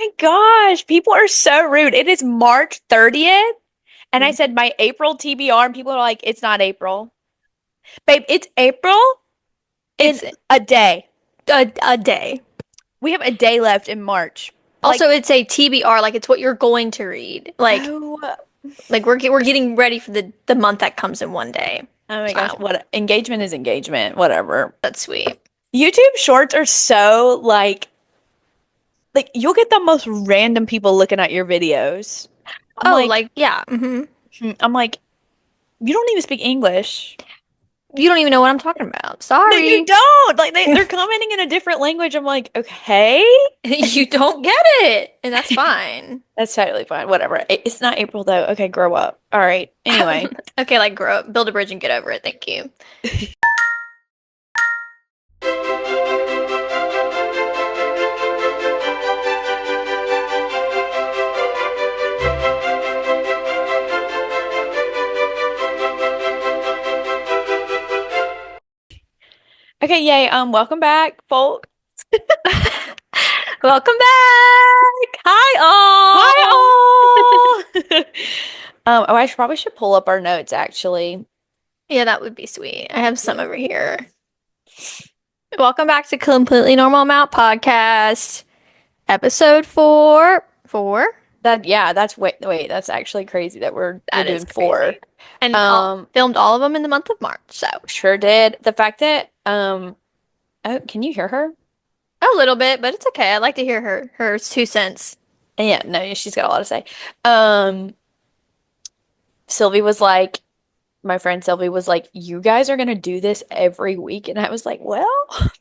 my gosh, people are so rude. It is March 30th, and I said my April TBR, and people are like, it's not April. Babe, it's April in It's a day. a day. We have a day left in March. Like, Also, it's a TBR, like it's what you're going to read. oh, Like we're getting ready for the month that comes in one day. oh my gosh, So what engagement is engagement, whatever. that's sweet. YouTube shorts are so like you'll get the most random people looking at your videos. I'm Oh, like, yeah. I'm like, you don't even speak English. You don't even know what I'm talking about. No, you Sorry. don't. Like they're commenting in a different language. I'm like, okay. You don't get it, and that's fine. That's totally fine. Whatever. It's not April though. Okay, grow up. All right. Anyway. Okay, like grow up, build a bridge and get over it. Thank you. Okay, yay. Welcome back, folks. Welcome back. Hi all. Hi all. Oh, probably should pull up our notes actually. Yeah, that would be sweet. I have some over here. Welcome back to Completely Normal Amount Podcast, episode 4. 4? Wait, that's actually crazy that we're That doing is crazy. four. And Um, filmed all of them in the month of March. So sure did. The fact that oh, can you hear her? a little bit, but it's okay. I like to hear her 2 cents. Yeah, no, she's got a lot to say. Um, Sylvie was like, my friend Sylvie was like, you guys are gonna do this every week, and I was like, well,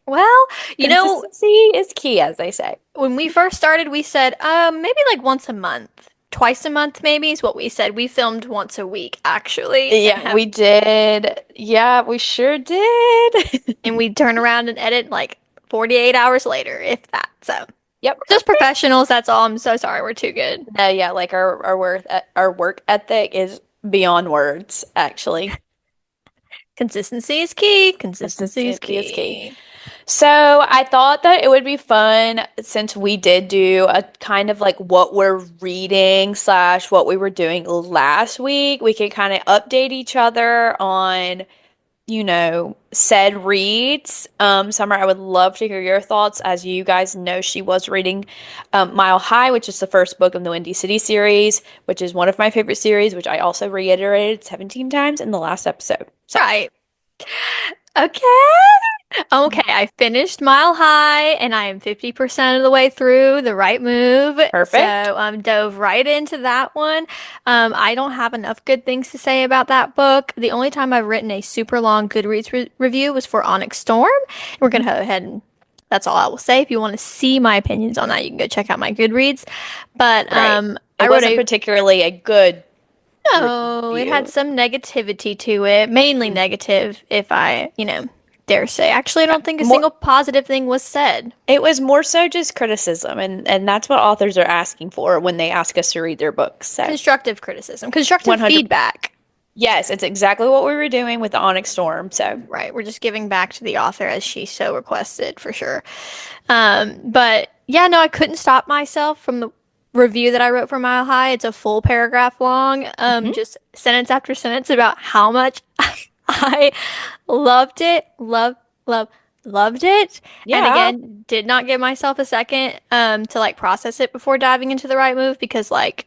Well, you know, consistency is key, as they say. when we first started, we said maybe like once a month, twice a month, maybe is what we said. We filmed once a week, actually, Yeah, we did. Yeah, we sure did. and we turn around and edit like 48 hours later, if that. So Yep, we're just professionals. That's all. I'm so sorry. We're too good. no, yeah, like our work ethic is beyond words, actually. Consistency is key. Consistency is Consistency is key. key. So I thought that it would be fun since we did do a kind of like what we're reading slash what we were doing last week. We could kind of update each other on, said reads. Summer, I would love to hear your thoughts. As you guys know, she was reading Mile High, which is the first book of the Windy City series, which is one of my favorite series, which I also reiterated 17 times in the last episode. So, Right. Okay. Okay, I finished Mile High and I am 50% of the way through The Right Move. perfect. So dove right into that one. I don't have enough good things to say about that book. The only time I've written a super long Goodreads review was for Onyx Storm. We're going to go ahead and that's all I will say. If you want to see my opinions on that, you can go check out my Goodreads. But Right. I It wrote wasn't a particularly a good no, it had review. some negativity to it, mainly negative, if I, dare say. Actually, I don't think a More, single positive thing was said. it was more so just criticism, and that's what authors are asking for when they ask us to read their books. So Constructive criticism, constructive 100, feedback. yes, it's exactly what we were doing with the Onyx Storm. So Right, we're just giving back to the author as she so requested, for sure. But yeah, no, I couldn't stop myself from the review that I wrote for Mile High. It's a full paragraph long, mhm. just sentence after sentence about how much I loved it, loved it. And Yeah, again, did not give myself a second to like process it before diving into The Right Move because like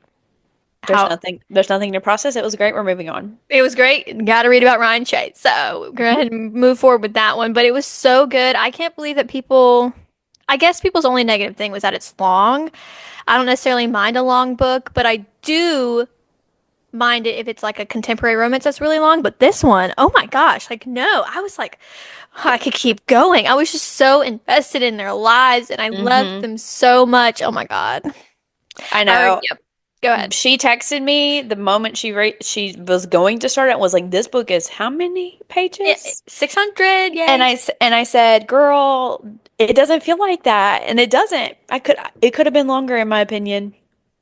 there's how nothing to process. It was great. We're moving on. it was great. Got to read about Ryan Chase. So go Mhm. ahead and move forward with that one. But it was so good. I can't believe that I guess people's only negative thing was that it's long. I don't necessarily mind a long book, but I do mind it if it's like a contemporary romance that's really long. But this one, oh my gosh, like no, I was like, oh, I could keep going. I was just so invested in their lives and I loved Mhm. them so much. Oh my God. I All right, know. yep. Go ahead. She texted me the moment she was going to start it and was like, "This book is how many pages?" 600, And yay. I said, "Girl, it doesn't feel like that." And it doesn't. It could have been longer in my opinion.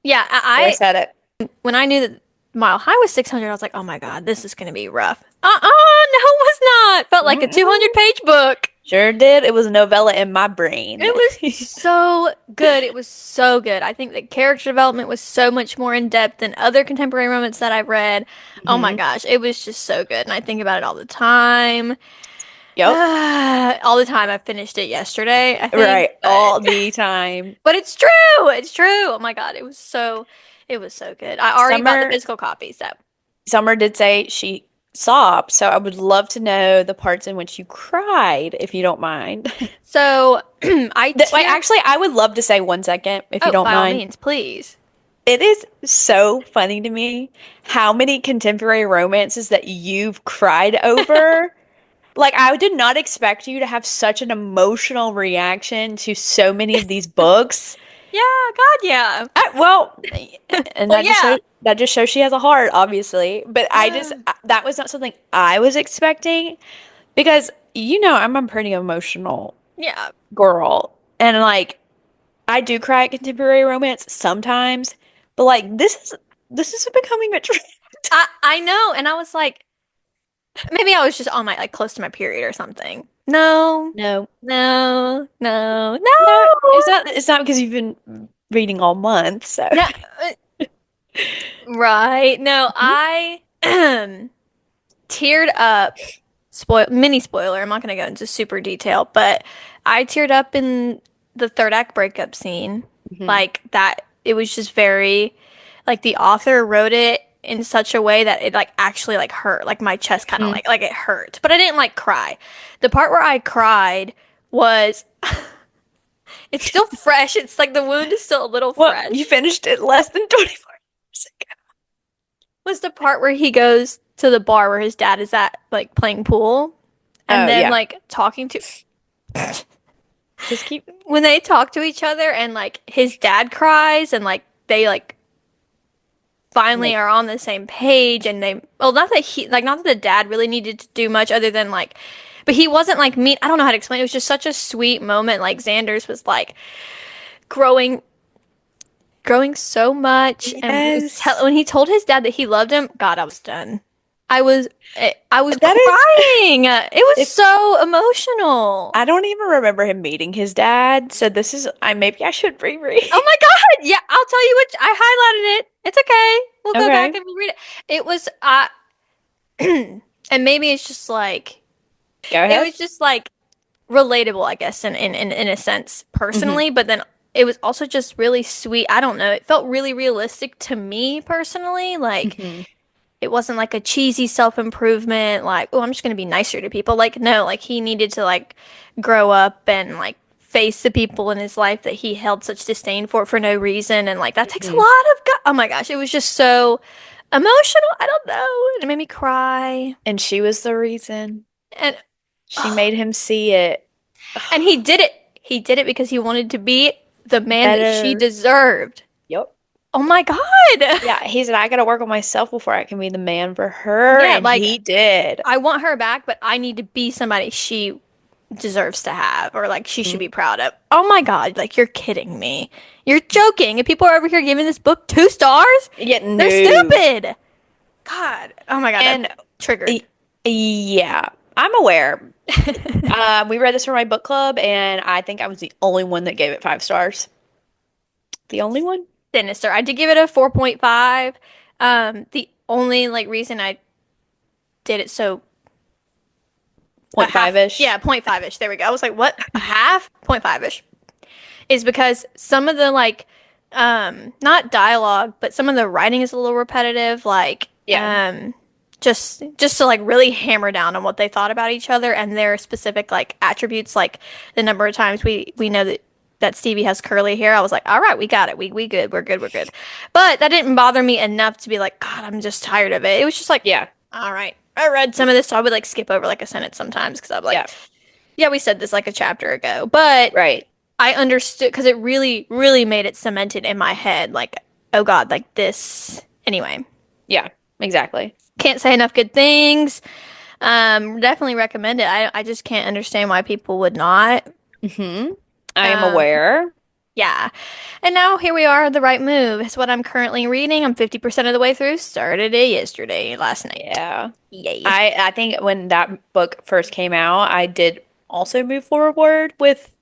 Yeah, So I said it. when I knew that Mile High was 600, I was like, oh my God, this is going to be rough. No, it was not. Felt like a Mm-mm. 200-page book. Sure did. It was a novella in my brain. It was so good. It was so good. I think the character development was so much more in depth than other contemporary romance that I've read. Oh my Hmm. gosh, it was just so good. And I think about it all the time. Yep. All the time. I finished it yesterday, I think, Right. All the time. but it's true. It's true. Oh my God, it was so good. I already bought the Summer physical copy, so. Summer did say she sobbed, so I would love to know the parts in which you cried, if you don't mind. So I Wait, teared. actually, I would love to say 1 second, if you Oh, don't by all mind. means, please. It is so funny to me how many contemporary romances that you've cried over. Like, I did not expect you to have such an emotional reaction to so many of these books. Yeah, God, yeah. Well, and Well, yeah. that just shows she has a heart, obviously. But that was not something I was expecting because I'm a pretty emotional Yeah. girl, and like I do cry at contemporary romance sometimes, but like this is becoming a trend. I know, and I was like, maybe I was just on my like close to my period or something. No, No, no, no, no, no, it's not because you've been reading all month, so. no. Right. No, I teared up. Mini spoiler. I'm not going to go into super detail, but I teared up in the third act breakup scene. Mhm. Like that, it was just very, like the author wrote it in such a way that it like actually like hurt. Like my chest kind of Mhm. like it hurt, but I didn't like cry. The part where I cried was it's still fresh. It's like the wound is still a little Well, you fresh. finished it less than 24 hours ago. Was the part where he goes to the bar where his dad is at, like playing pool, and Oh then yeah, like talking to just keep. when they talk to each other, and like his dad cries, and like they like finally Like, are on the same page, and they well, not that he like not that the dad really needed to do much other than like, but he wasn't like mean. I don't know how to explain. It was just such a sweet moment. Like Xander's was like growing growing so much, and yes, when he told his dad that he loved him, God, I was done. I was I was that is. crying. It was If so emotional. I don't even remember him meeting his dad, so this is. I maybe I should reread. Oh my God. Yeah, I'll tell you what I highlighted it. It's okay. We'll go back Okay, and read it. It was and maybe it's just like go it ahead. was just like relatable, I guess, in a sense Hmm. personally, but then it was also just really sweet. I don't know. It felt really realistic to me personally. Like Hmm. it wasn't like a cheesy self-improvement, like, oh, I'm just gonna be nicer to people. Like, no, like he needed to like grow up and like face the people in his life that he held such disdain for no reason. And like that takes a Hmm. lot of oh my gosh, it was just so emotional. I don't know. It made me cry. And she was the reason. And She oh, made him see it. and he did it. He did it because he wanted to be the man that she Better. deserved. Yep. Oh my God. Yeah, he said, I gotta work on myself before I can be the man for her. Yeah, And like he did. I want her back, but I need to be somebody she deserves to have or like she should Mhm. be proud of. Oh my God, like you're kidding me. You're joking. If people are over here giving this book 2 stars, Yeah, they're no. stupid. God. Oh my God, that And triggered. y- yeah, I'm aware. We read this for my book club, and I think I was the only one that gave it 5 stars. The only one? Sinister. I did give it a 4.5. The only like reason I did it so a Point five half, ish. yeah, 0.5-ish. There we go. I was like, what? A half? 0.5-ish. Is because some of the like not dialogue, but some of the writing is a little repetitive, like Yeah. just to like really hammer down on what they thought about each other and their specific like attributes, like the number of times we know that Stevie has curly hair. I was like, all right, we got it. We good. We're good. We're good. But that didn't bother me enough to be like, God, I'm just tired of it. It was just like, Yeah. all right. I read some of this, so I would like skip over like a sentence sometimes because I'm like, Yeah. yeah, we said this like a chapter ago. But Right. I understood because it really, really made it cemented in my head. Like, oh God, like this. Anyway, Yeah. Exactly. can't say enough good things. Definitely recommend it. I just can't understand why people would not. Hmm. I am Um, aware. yeah. And now here we are. The Right Move is what I'm currently reading. I'm 50% of the way through. Started it yesterday, last night. Yeah. Yay. I think when that book first came out, I did also move forward with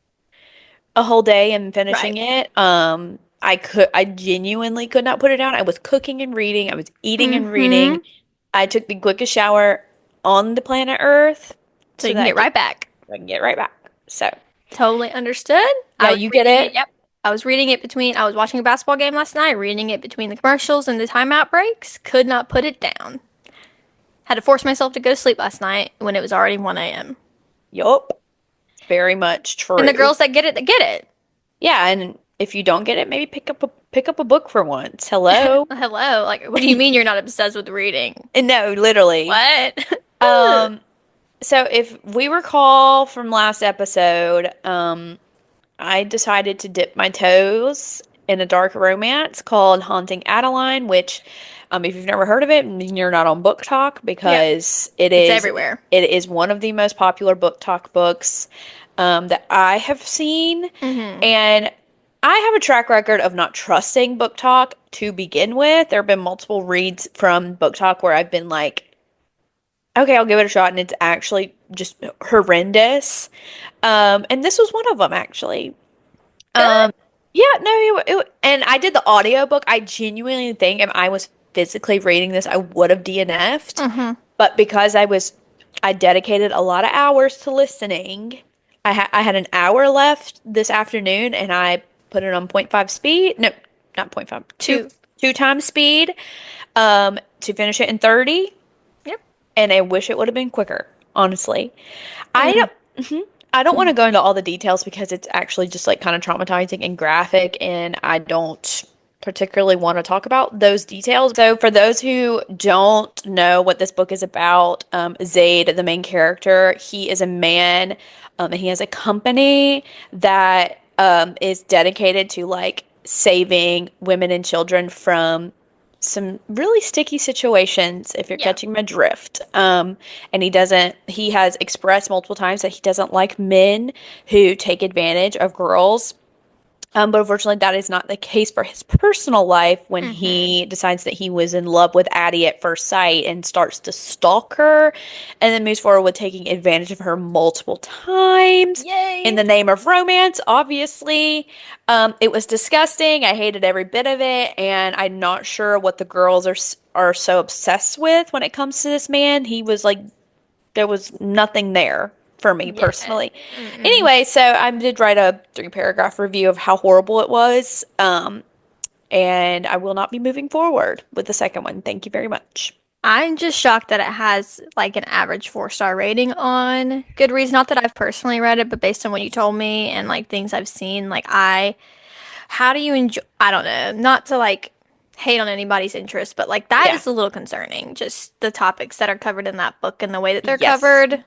a whole day and finishing Right. it. I genuinely could not put it down. I was cooking and reading. I was eating and reading. Mm-hmm. I took the quickest shower on the planet Earth So so you can that get right back. I can get right back. So, Totally understood. yeah, I was you get reading it. it. Yep. I was watching a basketball game last night, reading it between the commercials and the timeout breaks. Could not put it down. Had to force myself to go to sleep last night when it was already 1 a.m. Yup. Very much And the true. girls that get it, they get it. Yeah, and if you don't get it, maybe pick up a book for once. Hello? Hello. Like, what do you mean you're not obsessed with reading? And no, literally. What? Um, so if we recall from last episode, I decided to dip my toes in a dark romance called Haunting Adeline, which, if you've never heard of it, you're not on Book Talk Yeah, because it's everywhere. it is one of the most popular Book Talk books that I have seen, Hmm. and I have a track record of not trusting Book Talk to begin with. There have been multiple reads from Book Talk where I've been like, okay, I'll give it a shot, and it's actually just horrendous. And this was one of them, actually. Good. Um, yeah, no, and I did the audiobook. I genuinely think if I was physically reading this, I would have DNF'd. Hmm. But because I dedicated a lot of hours to listening. I had an hour left this afternoon, and I put it on point 0.5 speed. No, not point 0.5, Two. two times speed, to finish it in 30. Yep. And I wish it would have been quicker, honestly. I And don't, I don't want to go into all the details because it's actually just like kind of traumatizing and graphic, and I don't particularly want to talk about those details. So, for those who don't know what this book is about, Zaid, the main character, he is a man, and he has a company that is dedicated to like saving women and children from some really sticky situations, if you're yeah. catching my drift. And he has expressed multiple times that he doesn't like men who take advantage of girls. But unfortunately, that is not the case for his personal life when Hmm. he decides that he was in love with Addie at first sight and starts to stalk her and then moves forward with taking advantage of her multiple times in Yay. the name of romance, obviously. It was disgusting. I hated every bit of it, and I'm not sure what the girls are so obsessed with when it comes to this man. He was like there was nothing there for me Yeah. personally. Mm-mm. Anyway, so I did write a 3 paragraph review of how horrible it was. And I will not be moving forward with the second one. Thank you very much. I'm just shocked that it has like an average 4-star rating on Goodreads. Not that I've personally read it, but based on what you told me and like things I've seen, how do you enjoy, I don't know, not to like hate on anybody's interest, but like that Yeah. is a little concerning. Just the topics that are covered in that book and the way that they're Yes. covered.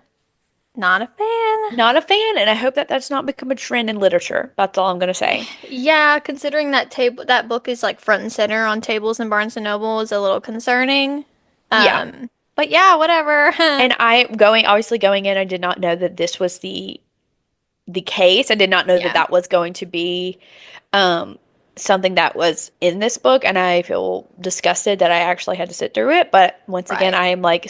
Not a fan. Not a fan, and I hope that that's not become a trend in literature. That's all I'm going to say. Yeah, considering that book is like front and center on tables in Barnes and Noble is a little concerning. Yeah. But yeah, whatever. And obviously going in, I did not know that this was the case. I did not know that Yeah, that was going to be um, something that was in this book, and I feel disgusted that I actually had to sit through it. But once again, right. I am like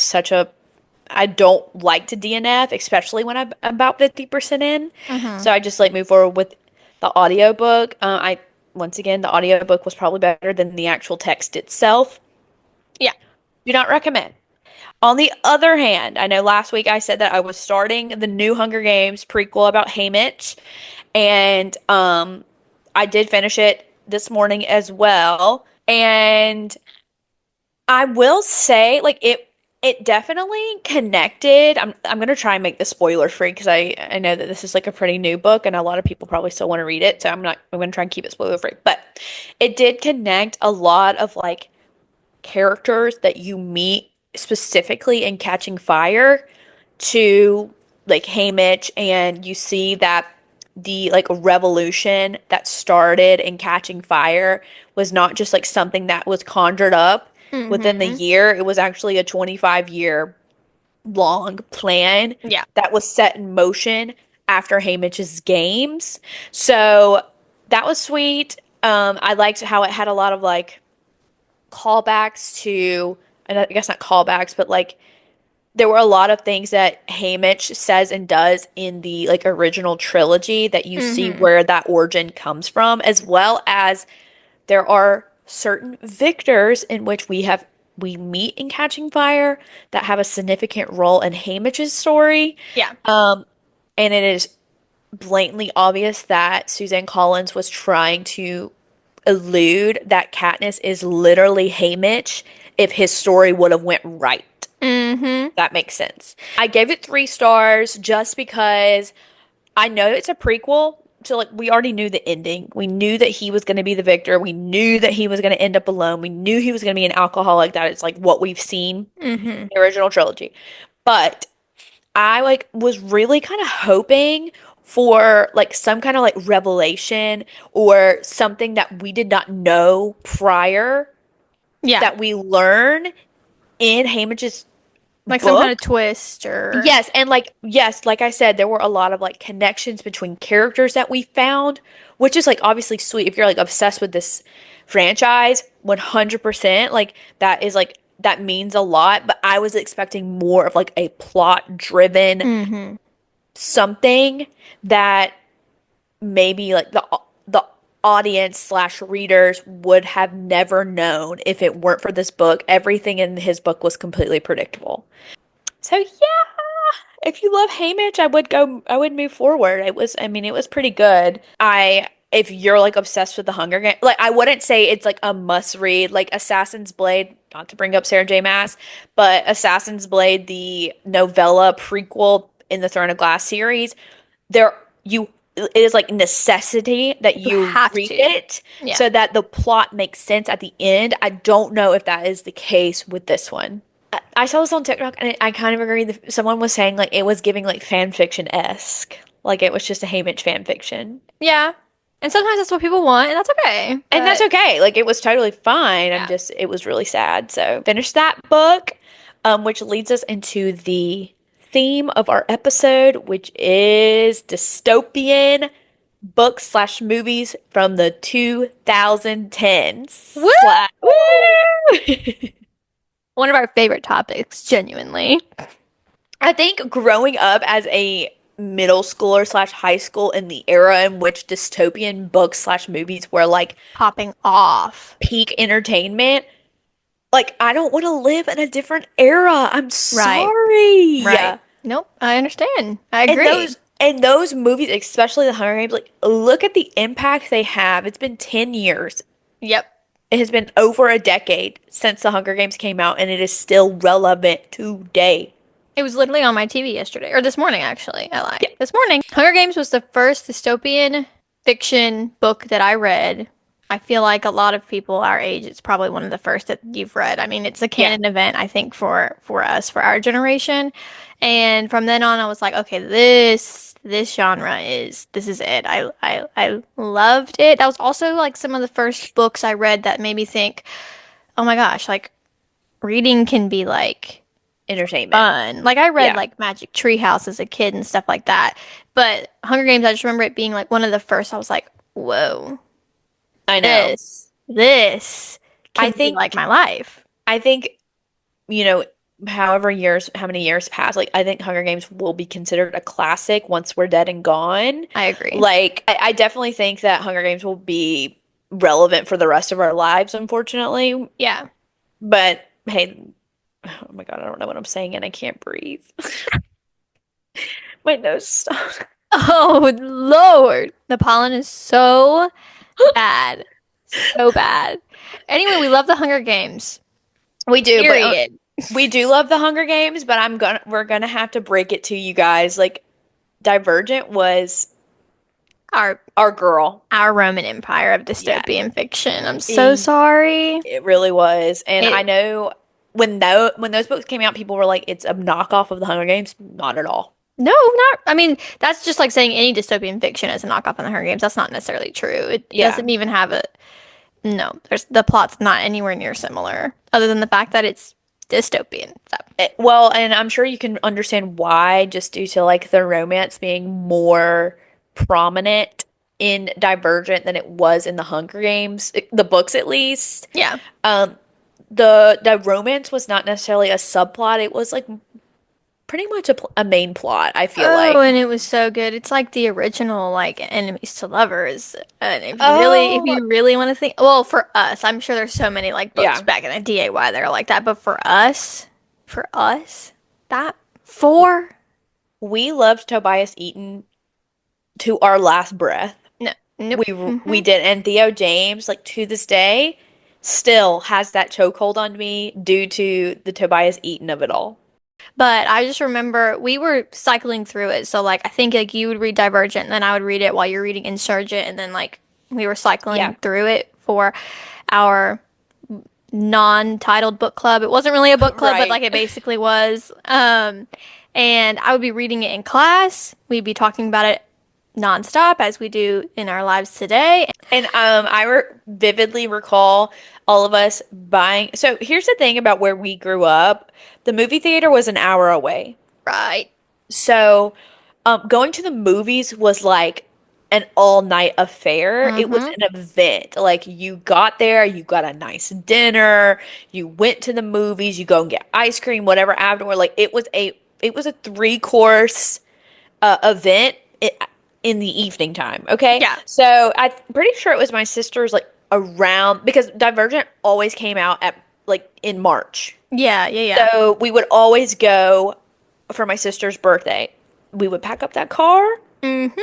I don't like to DNF, especially when I'm about 50% in. Mm-hmm. So I just like move forward with the audiobook. Once again, the audiobook was probably better than the actual text itself. Yeah. Do not recommend. On the other hand, I know last week I said that I was starting the new Hunger Games prequel about Haymitch, and I did finish it this morning as well. And I will say, like it definitely connected. I'm gonna try and make this spoiler free because I know that this is like a pretty new book and a lot of people probably still want to read it. So I'm gonna try and keep it spoiler free. But it did connect a lot of like characters that you meet specifically in Catching Fire to like Haymitch, and you see that the like revolution that started in Catching Fire was not just like something that was conjured up within the Mm-hmm. year. It was actually a 25-year long plan Yeah. that was set in motion after Haymitch's games. So that was sweet. I liked how it had a lot of like callbacks to, and I guess not callbacks, but like there were a lot of things that Haymitch says and does in the like original trilogy that you see Mm-hmm. where that origin comes from, as well as there are certain victors in which we meet in Catching Fire that have a significant role in Haymitch's story. Yeah. Um, and it is blatantly obvious that Suzanne Collins was trying to allude that Katniss is literally Haymitch if his story would have went right. Mm-hmm. That makes sense. I gave it 3 stars just because I know it's a prequel. So like we already knew the ending. We knew that he was going to be the victor. We knew that he was going to end up alone. We knew he was going to be an alcoholic. That is like what we've seen Mm-hmm. in the original trilogy. But I like was really kind of hoping for like some kind of like revelation or something that we did not know prior Yeah. that we learn in Haymitch's Like some kind of book. twist or Yes, and like yes, like I said, there were a lot of like connections between characters that we found, which is like obviously sweet if you're like obsessed with this franchise, 100%, like that is like that means a lot, but I was expecting more of like a plot driven mm-hmm. something that maybe like the audience slash readers would have never known if it weren't for this book. Everything in his book was completely predictable. So yeah, if you love Haymitch, I would move forward. I mean, it was pretty good. If you're like obsessed with the Hunger Games, like I wouldn't say it's like a must read, like Assassin's Blade, not to bring up Sarah J. Maas, but Assassin's Blade, the novella prequel in the Throne of Glass series, there you it is like necessity that You you have read to. it Yeah. so that the plot makes sense at the end. I don't know if that is the case with this one. I saw this on TikTok and I kind of agree that someone was saying like it was giving like fan fiction-esque. Like it was just a Haymitch fan fiction. Yeah. And sometimes that's what people want, and that's okay. And that's But okay. Like it was totally fine. yeah. It was really sad. So finished that book, which leads us into the theme of our episode, which is dystopian books slash movies from the 2010s. Woo! Woo! One of our favorite topics, genuinely. I think growing up as a middle schooler slash high school in the era in which dystopian books slash movies were like Popping off. peak entertainment, like I don't want to live in a different era. I'm Right. sorry. Right. Nope. I understand. I And agree. those movies, especially the Hunger Games, like look at the impact they have. It's been 10 years. Yep. It has been over a decade since the Hunger Games came out, and it is still relevant today. It was literally on my TV yesterday, or this morning, actually. I lied. Yeah. This morning. Hunger Games was the first dystopian fiction book that I read. I feel like a lot of people our age, it's probably one of the first that you've read. I mean, it's a Yeah. canon event, I think, for us, for our generation. And from then on, I was like, okay, this genre is this is it. I loved it. That was also like some of the first books I read that made me think, oh my gosh, like reading can be like Entertainment. fun. Like I read Yeah. like Magic Tree House as a kid and stuff like that. But Hunger Games, I just remember it being like one of the first I was like, whoa, I know. this I can be like think my life. I think you know, how many years pass, like I think Hunger Games will be considered a classic once we're dead and gone. I agree. Like I definitely think that Hunger Games will be relevant for the rest of our lives, unfortunately. Yeah. But hey, oh my God, I don't know what I'm saying and I can't breathe. My nose stopped. Oh Lord. The pollen is so bad. So bad. Anyway, we love the Hunger Games. We do, but Period. we do love the Hunger Games, but we're gonna have to break it to you guys. Like Divergent was Our our girl. our Roman Empire of Yeah. dystopian fiction. I'm so E- sorry. It really was. And I It know when those books came out, people were like, it's a knockoff of the Hunger Games. Not at all. No, not. I mean, that's just like saying any dystopian fiction is a knockoff on the Hunger Games. That's not necessarily true. It Yeah. doesn't even have a. No, there's the plot's not anywhere near similar, other than the fact that it's dystopian. So, Well, and I'm sure you can understand why, just due to like the romance being more prominent in Divergent than it was in the Hunger Games, the books at least. yeah, Um, the romance was not necessarily a subplot. It was like pretty much a main plot, I feel Oh, like. and it was so good. It's like the original like enemies to lovers. And if Oh, you really want to think, well, for us, I'm sure there's so many like books yeah. back in the DAY that are like that, but for us, that four, We loved Tobias Eaton to our last breath. no, nope. We did, and Theo James, like to this day, still has that chokehold on me due to the Tobias Eaton of it all. But I just remember we were cycling through it. So like I think like you would read Divergent and then I would read it while you're reading Insurgent and then like we were cycling Yeah, through it for our non-titled book club. It wasn't really a book club, but right. like it basically was. And I would be reading it in class. We'd be talking about it nonstop as we do in our lives today. And I re vividly recall all of us buying. So here's the thing about where we grew up. The movie theater was an hour away. Right. So going to the movies was like an all-night affair. It was Mm-hmm. an event. Like you got there, you got a nice dinner, you went to the movies, you go and get ice cream, whatever afterward. Like it was a three-course event in the evening time. Okay. Yeah. So I'm pretty sure it was my sister's like around because Divergent always came out at like in March. Yeah. Yeah. Yeah. So we would always go for my sister's birthday. We would pack up that car, Mm-hmm.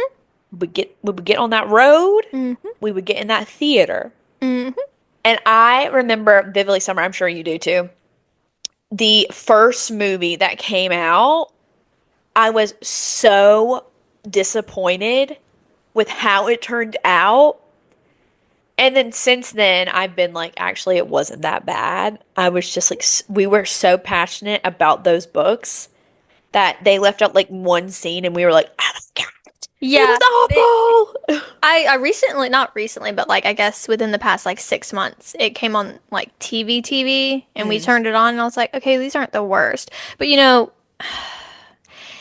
we would get on that road, Mm-hmm. we would get in that theater. Mm-hmm. And I remember vividly summer, I'm sure you do too. The first movie that came out, I was so disappointed with how it turned out. And then since then, I've been like, actually, it wasn't that bad. I was just like, we were so passionate about those books that they left out like one scene, and we were like, oh my God, it Yeah. was awful. I recently, not recently, but like I guess within the past like 6 months, it came on like TV, and we Mm. turned it on, and I was like, okay, these aren't the worst. But you know,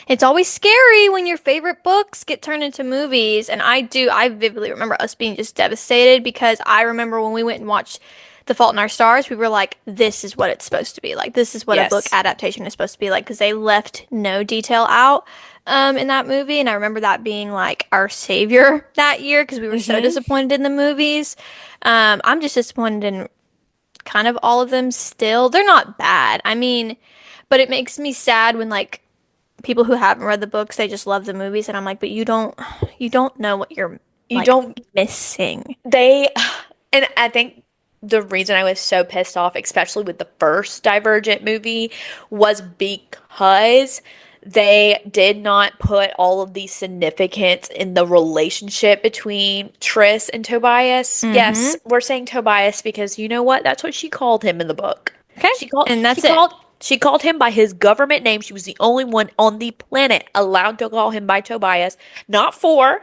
it's always scary when your favorite books get turned into movies. And I vividly remember us being just devastated because I remember when we went and watched The Fault in Our Stars, we were like, this is what it's supposed to be like. This is what a book Yes. adaptation is supposed to be like because they left no detail out in that movie. And I remember that being like our savior that year because we were so Hmm. disappointed in the movies. I'm just disappointed in kind of all of them still. They're not bad. I mean, but it makes me sad when like people who haven't read the books, they just love the movies, and I'm like, but you don't know what you're You like don't, missing. they, and I think the reason I was so pissed off, especially with the first Divergent movie, was because they did not put all of the significance in the relationship between Triss and Tobias. Yes, Mm-hmm. we're saying Tobias because you know what? That's what she called him in the book. Okay, She called and she that's it. called she called him by his government name. She was the only one on the planet allowed to call him by Tobias, not four.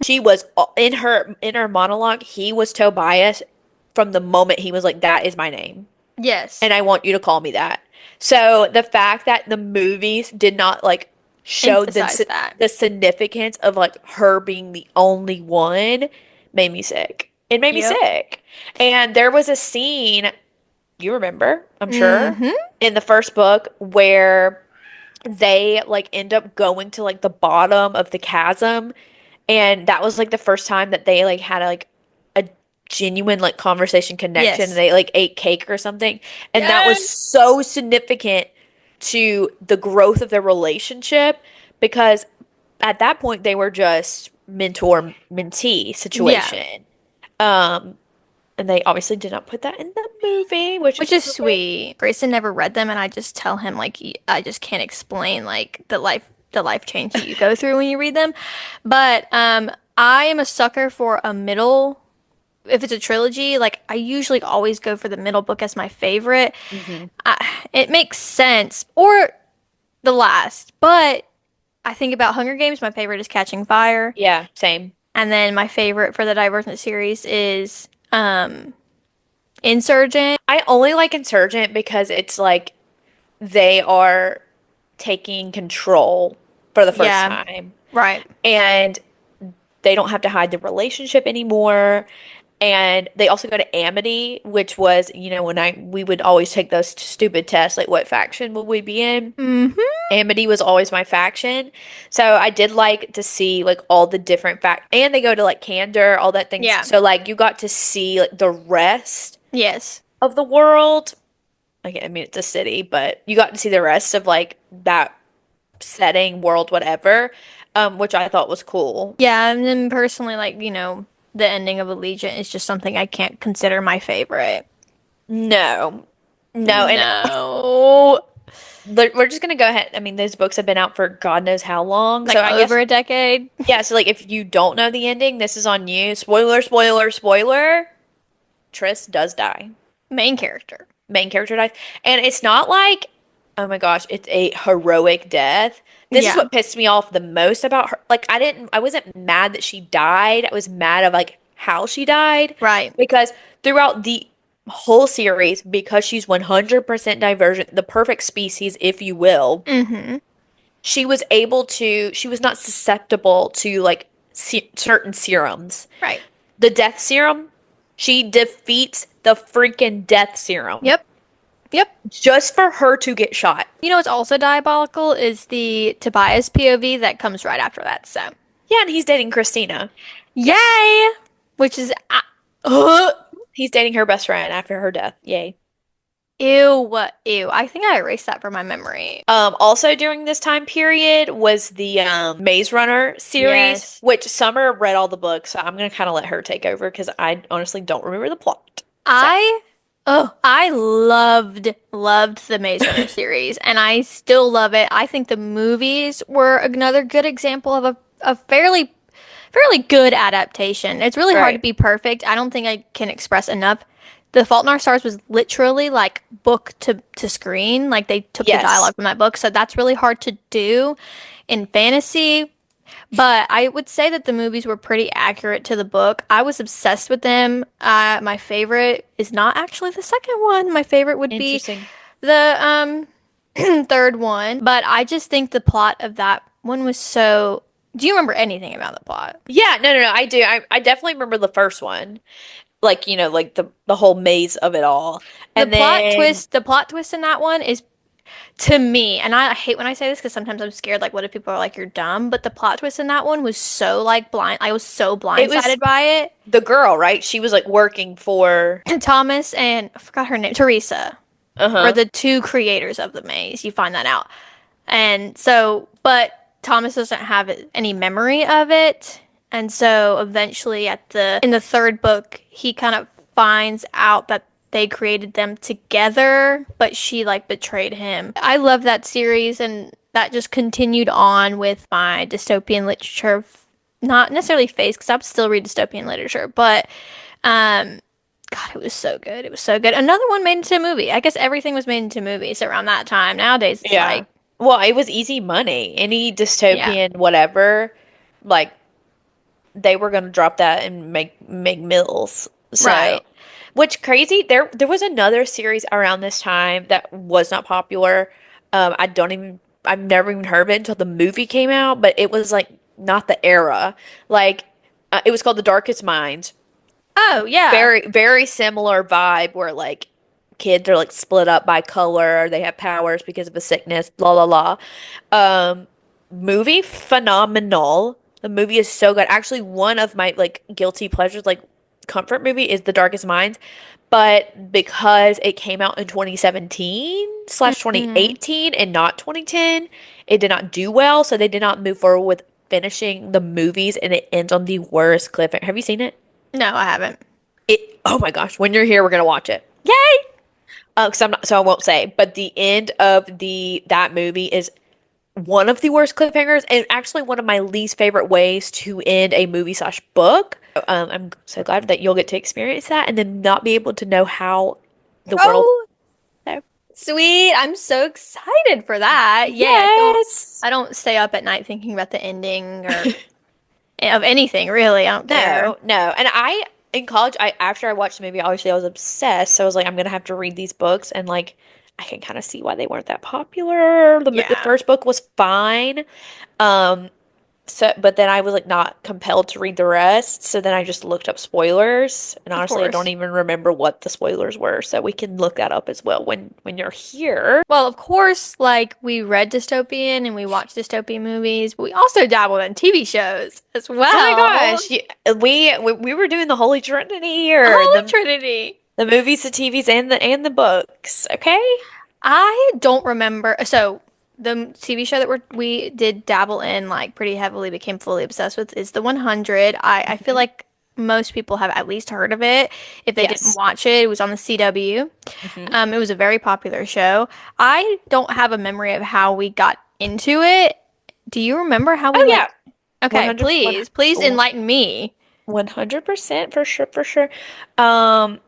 She was in her monologue, he was Tobias from the moment he was like, that is my name, Yes, and I want you to call me that. So the fact that the movies did not like show emphasize that. the significance of like her being the only one made me sick. It made me Yep. sick. And there was a scene, you remember, I'm sure, Mm-hmm. in the first book where they like end up going to like the bottom of the chasm, and that was like the first time that they like had like a genuine like conversation connection, and Yes. they like ate cake or something, and that was Yes. so significant to the growth of their relationship because at that point they were just mentor mentee Yeah. situation. um and they obviously did not put that in the movie, which is Which is perfect. sweet. Grayson never read them, and I just tell him like I just can't explain like the life change that you go through when you read them. But I am a sucker for a middle. If it's a trilogy, like I usually always go for the middle book as my favorite. Hmm. It makes sense, or the last. But I think about Hunger Games. My favorite is Catching Fire, Yeah, same. and then my favorite for the Divergent series is Insurgent. I only like Insurgent because it's like they are taking control for the first Yeah, time, right. and they don't have to hide the relationship anymore. And they also go to Amity, which was, when we would always take those stupid tests, like what faction would we be in? Mm-hmm. Amity was always my faction. So I did like to see like all the different and they go to like Candor, all that things. Yeah. So like you got to see like the rest Yes. of the world. Like, I mean, it's a city, but you got to see the rest of like that setting, world, whatever, which I thought was cool. Yeah, and then personally, like, the ending of Allegiant is just something I can't consider my favorite. No, no, and No. we're just gonna go ahead. I mean, those books have been out for God knows how long. So Like I over guess, a decade. yeah, so like if you don't know the ending, this is on you. Spoiler, spoiler, spoiler. Triss does die. Main character. Main character dies. And it's not like, oh my gosh, it's a heroic death. This is Yeah, what pissed me off the most about her. Like, I wasn't mad that she died. I was mad of like how she died right. because throughout the whole series, because she's 100% divergent, the perfect species, if you will, Mm-hmm. she was not susceptible to like certain serums. Right. The death serum, she defeats the freaking death serum Yep. Yep. just for her to get shot. You know what's also diabolical is the Tobias POV that comes right after that. So, Yeah, and he's dating Christina. yay! Which is, uh, He's dating her best friend after her death. Yay. ew, ew. I think I erased that from my memory. Also during this time period was the Maze Runner series, Yes. which Summer read all the books, so I'm gonna kind of let her take over because I honestly don't remember the plot. So, I I loved the Maze Runner series, and I still love it. I think the movies were another good example of a fairly good adaptation. It's really hard to right. be perfect. I don't think I can express enough. The Fault in Our Stars was literally like book to screen, like they took the Yes. dialogue from that book, so that's really hard to do in fantasy. But I would say that the movies were pretty accurate to the book. I was obsessed with them. My favorite is not actually the second one. My favorite would be Interesting. the third one. But I just think the plot of that one was so. Do you remember anything about the plot? Yeah, no, no, no, I do. I definitely remember the first one. Like, like the whole maze of it all. And then The plot twist in that one is to me, and I hate when I say this because sometimes I'm scared, like, what if people are like, you're dumb? But the plot twist in that one was so like blind. I was so it was blindsided by it. the girl, right? She was like working for Thomas and I forgot her name, Teresa, were uh-huh. the two creators of the maze. You find that out. And so, but Thomas doesn't have any memory of it. And so eventually in the third book, he kind of finds out that they created them together, but she like betrayed him. I love that series and that just continued on with my dystopian literature. Not necessarily phase, because I would still read dystopian literature, but um God, it was so good. It was so good. Another one made into a movie. I guess everything was made into movies around that time. Nowadays, it's Yeah. like, Well, it was easy money. Any yeah, dystopian whatever, like they were gonna drop that and make mills. So, right. which crazy, there was another series around this time that was not popular. I've never even heard of it until the movie came out, but it was like not the era. Like it was called The Darkest Minds. Oh, yeah. Very, very similar vibe where like kids are like split up by color, they have powers because of a sickness, blah blah blah. Movie phenomenal. The movie is so good. Actually, one of my like guilty pleasures, like comfort movie, is The Darkest Minds. But because it came out in 2017 slash Mm, 2018 and not 2010, it did not do well. So they did not move forward with finishing the movies, and it ends on the worst cliffhanger. Have you seen it? no, I haven't. Oh my gosh, when you're here, we're gonna watch it. Yay! Because I'm not, so I won't say. But the end of the that movie is one of the worst cliffhangers, and actually one of my least favorite ways to end a movie slash book. I'm so glad that you'll get to experience that, and then not be able to know how the world. Oh, So, sweet. I'm so excited for that. Yay. yes. I don't stay up at night thinking about the ending or of anything, really. I don't care. No, no. And I in college, I after I watched the movie, obviously I was obsessed. So I was like, I'm gonna have to read these books, and like I can kind of see why they weren't that popular. The Yeah. first book was fine. Um, So, but then I was like not compelled to read the rest. So then I just looked up spoilers, and Of honestly, I don't course. even remember what the spoilers were. So we can look that up as well when you're here. Well, of course, like we read Dystopian and we watched dystopian movies, but we also dabbled in TV shows as Oh my well. gosh, we were doing the Holy Trinity here, Holy Trinity. the movies, the TVs, and the books. Okay. I don't remember. So the TV show that we did dabble in like pretty heavily, became fully obsessed with is The 100. I feel Mhm. like most people have at least heard of it. If they didn't Yes. watch it, it was on the CW. Hmm. It was a very popular show. I don't have a memory of how we got into it. Do you remember how we Oh yeah, Okay, 100, please enlighten me. 100% for sure, for sure. Um,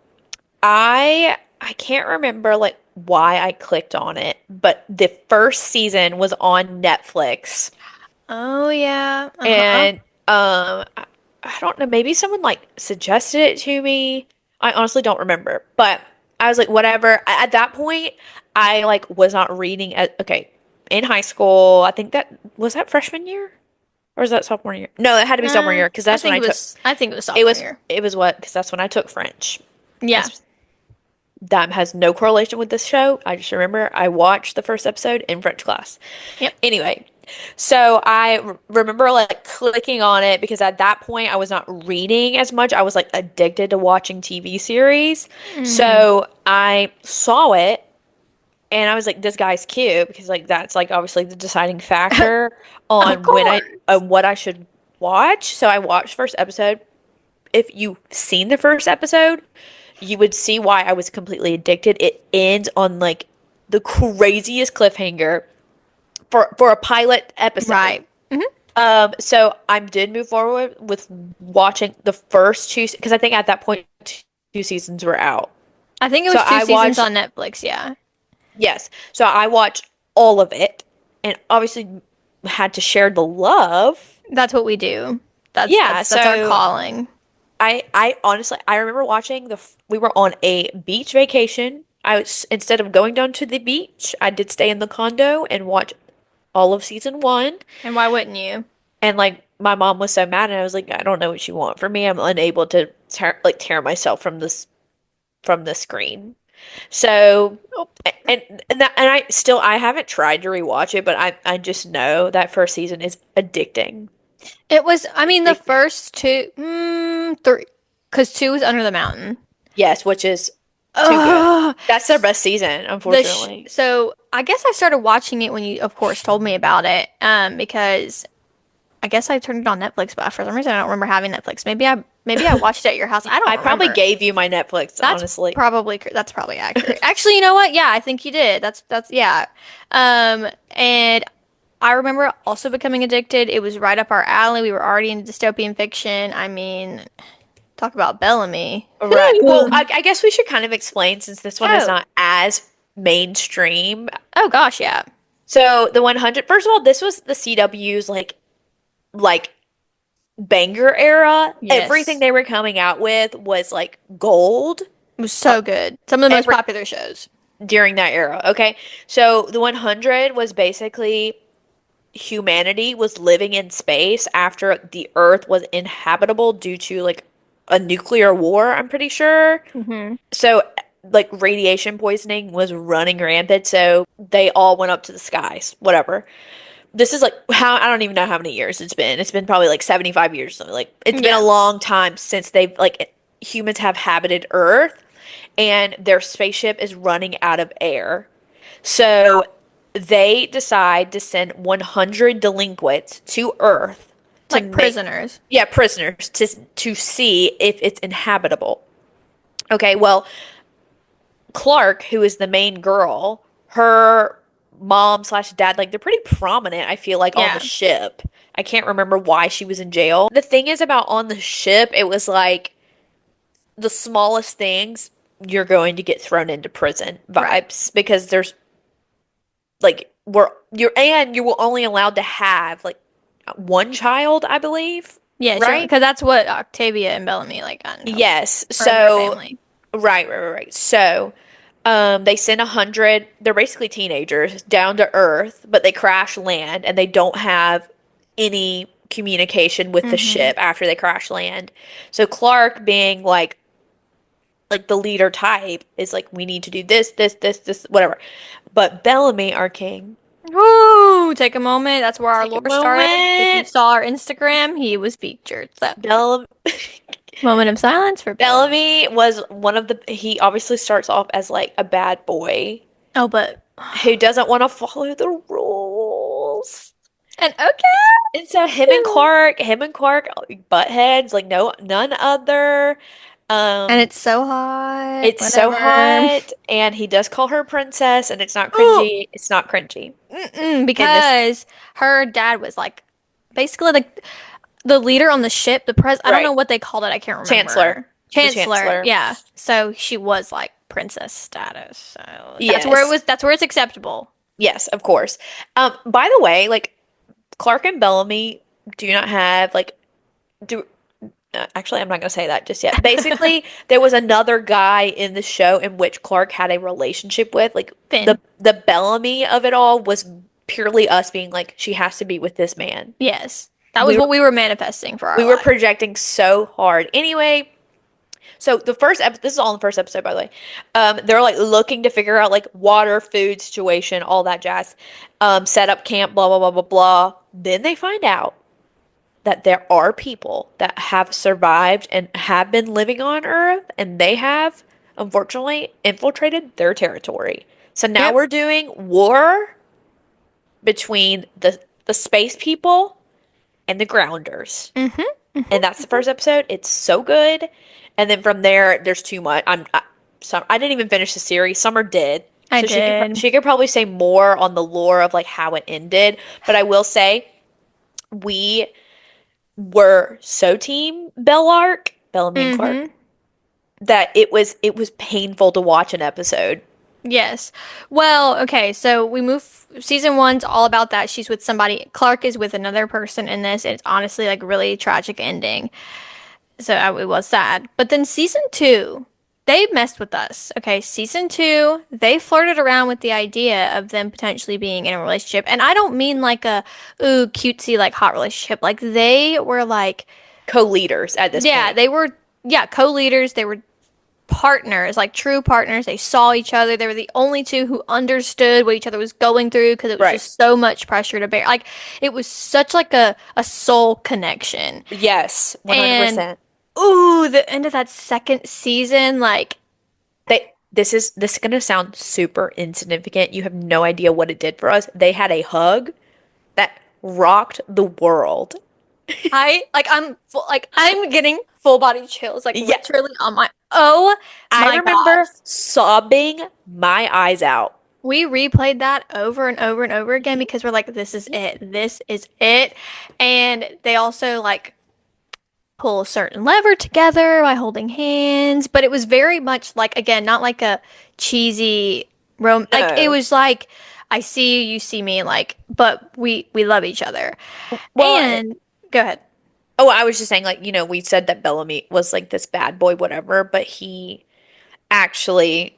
I can't remember like why I clicked on it, but the first season was on Netflix, Oh yeah. Uh-huh. and I don't know, maybe someone like suggested it to me. I honestly don't remember, but I was like, whatever. At that point, I like was not reading at okay in high school. I think that was that freshman year or was that sophomore year? No, it had to be sophomore year because that's when I took. I think it was It sophomore was year. it was what because that's when I took French. Yeah. That's that has no correlation with this show. I just remember I watched the first episode in French class. Yep. Anyway, so remember like clicking on it because at that point I was not reading as much. I was like addicted to watching TV series. Hmm. So I saw it and I was like, this guy's cute because like that's like obviously the deciding factor Of on course. on what I should watch. So I watched first episode. If you've seen the first episode, you would see why I was completely addicted. It ends on like the craziest cliffhanger for a pilot episode. Right. Hmm. So I did move forward with watching the first two because I think at that point two seasons were out. I think it So was two I seasons watched on Netflix, yeah. yes. So I watched all of it and obviously had to share the love. That's what we do. Yeah, That's our so calling. I honestly I remember watching we were on a beach vacation. I was instead of going down to the beach, I did stay in the condo and watch all of season one. And why wouldn't you? And like my mom was so mad, and I was like, I don't know what you want from me. I'm unable to tear myself from the screen. So Nope. and I still I haven't tried to rewatch it, but I just know that first season is addicting. It was, I mean, the Addicting. first two, three, because two was Under the Mountain. Yes, which is too good. Ugh. That's their best season, unfortunately. So I guess I started watching it when you, of course, told me about it. Because I guess I turned it on Netflix, but for some reason I don't remember having Netflix. Maybe I watched it at your house. I I don't probably remember. gave you my Netflix, honestly. That's probably accurate. Actually, you know what? Yeah, I think you did. That's yeah. And I remember also becoming addicted. It was right up our alley. We were already into dystopian fiction. I mean, talk about Bellamy. Right. Well, I guess we should kind of explain since this one is Oh, not as mainstream. oh gosh, yeah. So the 100, first of all, this was the CW's like banger era. Everything Yes. they were coming out with was like gold It was uh, so good. Some of the most every popular shows. during that era. Okay. So the 100 was basically humanity was living in space after the Earth was inhabitable due to like a nuclear war, I'm pretty sure. Hmm. So like radiation poisoning was running rampant, so they all went up to the skies, whatever. This is like how I don't even know how many years it's been. It's been probably like 75 years. So like it's been a Yeah. long time since they've like humans have habited Earth and their spaceship is running out of air. So they decide to send 100 delinquents to Earth to Like make prisoners. yeah, prisoners to see if it's inhabitable. Okay, well, Clark, who is the main girl, her mom slash dad, like they're pretty prominent, I feel like, on the Yeah. ship. I can't remember why she was in jail. The thing is about on the ship, it was like the smallest things, you're going to get thrown into prison Right. vibes because there's like you were only allowed to have like one child, I believe, Yeah, right? because that's what Octavia and Bellamy like got in trouble. Yes. Or their So family. right. So, they send 100. They're basically teenagers down to Earth, but they crash land and they don't have any communication with the Mm-hmm. ship after they crash land. So Clark being like the leader type is like we need to do this, whatever. But Bellamy, our king, Woo! Take a moment. That's where our take a lore started. If you moment. saw our Instagram, he was featured. So, Bell moment of silence for Bella. Bellamy was one of the he obviously starts off as like a bad boy Oh, but who doesn't want to follow the rules. and okay. And so him and Clark butt heads like no none other. And Um it's so hot. it's so Whatever. hot and he does call her princess and it's not Oh, cringy. It's not cringy. In this because her dad was like basically like the leader on the ship, the pres I don't know right. what they called it. I can't Chancellor. remember. The Chancellor. chancellor. Yeah. So she was like princess status. So Yes. that's where it's acceptable. Yes, of course. By the way, like Clark and Bellamy do not have like do actually I'm not gonna say that just yet. Basically, there was another guy in the show in which Clark had a relationship with. Like Finn. the Bellamy of it all was purely us being like she has to be with this man. Yes. That was We were what we were manifesting for our we were life. projecting so hard. Anyway, so the first episode, this is all in the first episode, by the way. They're like looking to figure out like water, food situation, all that jazz. Set up camp, blah blah blah blah blah. Then they find out that there are people that have survived and have been living on Earth, and they have unfortunately infiltrated their territory. So now Yep. we're doing war between the space people and the grounders. Mm-hmm. And that's the first episode. It's so good. And then from there, there's too much. I didn't even finish the series. Summer did, I so did. she could probably say more on the lore of like how it ended. But I will say we were so team Bellamy and Clark, Mm-hmm. that it was painful to watch an episode. Yes. Well, okay, so we move season one's all about that. She's with somebody. Clark is with another person in this. It's honestly like really tragic ending. So it was sad. But then season two, they messed with us. Okay, season two, they flirted around with the idea of them potentially being in a relationship. And I don't mean like a ooh cutesy like hot relationship. Like they were like Co-leaders at this yeah, point. they were yeah, co-leaders. They were partners, like true partners. They saw each other. They were the only two who understood what each other was going through because it was Right. just so much pressure to bear. Like it was such like a soul connection. Yes, And 100%. ooh, the end of that second season, like This is gonna sound super insignificant. You have no idea what it did for us. They had a hug that rocked the world. I'm getting full body chills, like Yeah, literally on my oh I my remember gosh. sobbing my eyes out. We replayed that over and over and over again because we're like, this is it. This is it. And they also like pull a certain lever together by holding hands, but it was very much like again, not like a cheesy like it No. was like I see you, you see me, like, but we love each other. Well, And go ahead. oh, I was just saying, like, we said that Bellamy was like this bad boy, whatever, but he actually,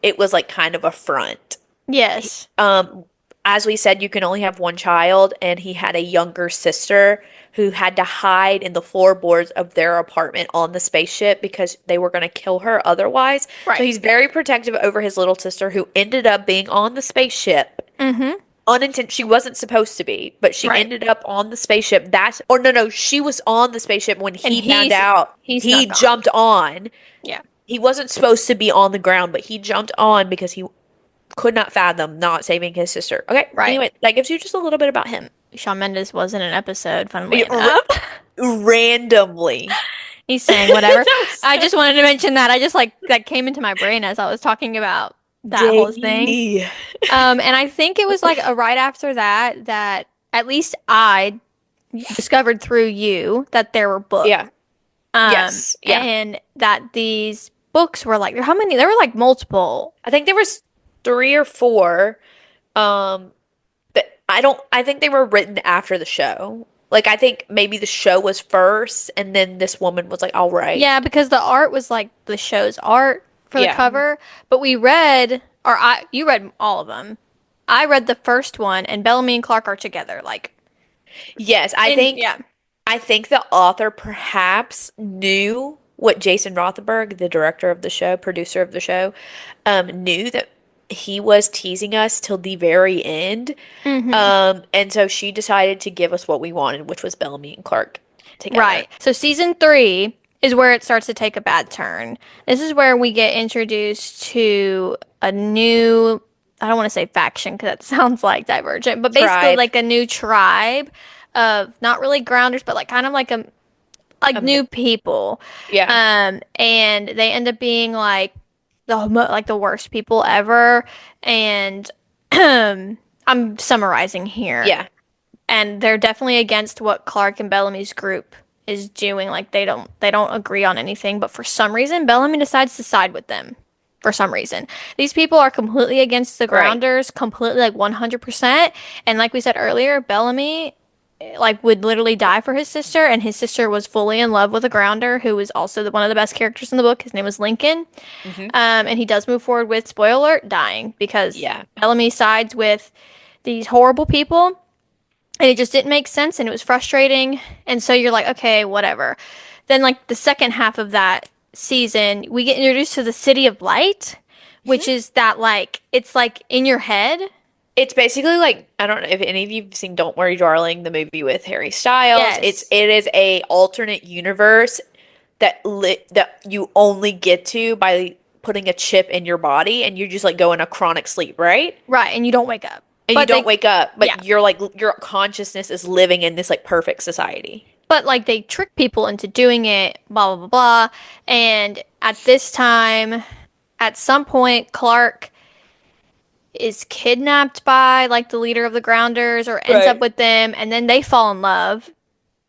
it was like kind of a front. Yes. Um, as we said, you can only have one child, and he had a younger sister who had to hide in the floorboards of their apartment on the spaceship because they were going to kill her otherwise. So Right. he's very protective over his little sister who ended up being on the spaceship. Mm-hmm. She wasn't supposed to be, but she Right. ended up on the spaceship. Or no, she was on the spaceship when And he found out. he He snuck on. jumped on. Yeah. He wasn't supposed to be on the ground, but he jumped on because he could not fathom not saving his sister. Okay, Right. anyway, that gives you just a little bit about him. Shawn Mendes was in an episode, funnily Yeah, enough. randomly. He's saying whatever. That was I just wanted to mention that. I just like that came into my brain as I was talking about that whole thing. Day. And I think it was like a right after that that at least I discovered through you that there were books. Yeah. Yes. Yeah. And that these books were like how many? There were like multiple. I think there was three or four. Um, but I think they were written after the show. Like I think maybe the show was first and then this woman was like, "All right." Yeah, because the art was like the show's art for the Yeah. cover, but we read or I you read all of them. I read the first one and Bellamy and Clark are together like Yes, I And think yeah. I think the author perhaps knew what Jason Rothenberg, the director of the show, producer of the show, knew that he was teasing us till the very end. Hmm. And so she decided to give us what we wanted, which was Bellamy and Clark together. Right. So season 3 is where it starts to take a bad turn. This is where we get introduced to a new, I don't want to say faction because that sounds like Divergent, but basically Tribe. like a new tribe of not really grounders, but like kind of like a like Um, new people. yeah, And they end up being like like the worst people ever. And I'm summarizing here. yeah, And they're definitely against what Clark and Bellamy's group is doing. Like they don't agree on anything, but for some reason Bellamy decides to side with them. For some reason. These people are completely against the right. grounders, completely like 100%. And like we said earlier, Bellamy like would literally die for his sister, and his sister was fully in love with a grounder who was also one of the best characters in the book. His name was Lincoln. Hmm. And he does move forward with, spoiler alert, dying because Yeah. Bellamy sides with these horrible people, and it just didn't make sense, and it was frustrating. And so you're like, okay, whatever. Then like the second half of that season, we get introduced to the City of Light, which Hmm. is that like it's like in your head. It's basically like I don't know if any of you've seen Don't Worry, Darling, the movie with Harry Styles. Yes. It is a alternate universe that you only get to by putting a chip in your body and you just like go in a chronic sleep, right? Right, and you don't wake up. And you But don't they wake up, yeah. but you're like your consciousness is living in this like perfect society. But like they trick people into doing it, blah blah blah blah. And at this time, at some point, Clark is kidnapped by like the leader of the Grounders or ends up Right. with them, and then they fall in love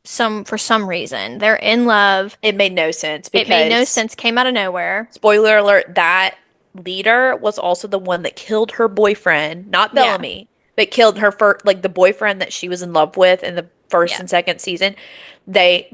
for some reason. They're in love. It made no sense It made no because sense, came out of nowhere. spoiler alert, that leader was also the one that killed her boyfriend, not Yeah. Bellamy, but killed her first, like the boyfriend that she was in love with in the first Yeah. and second season.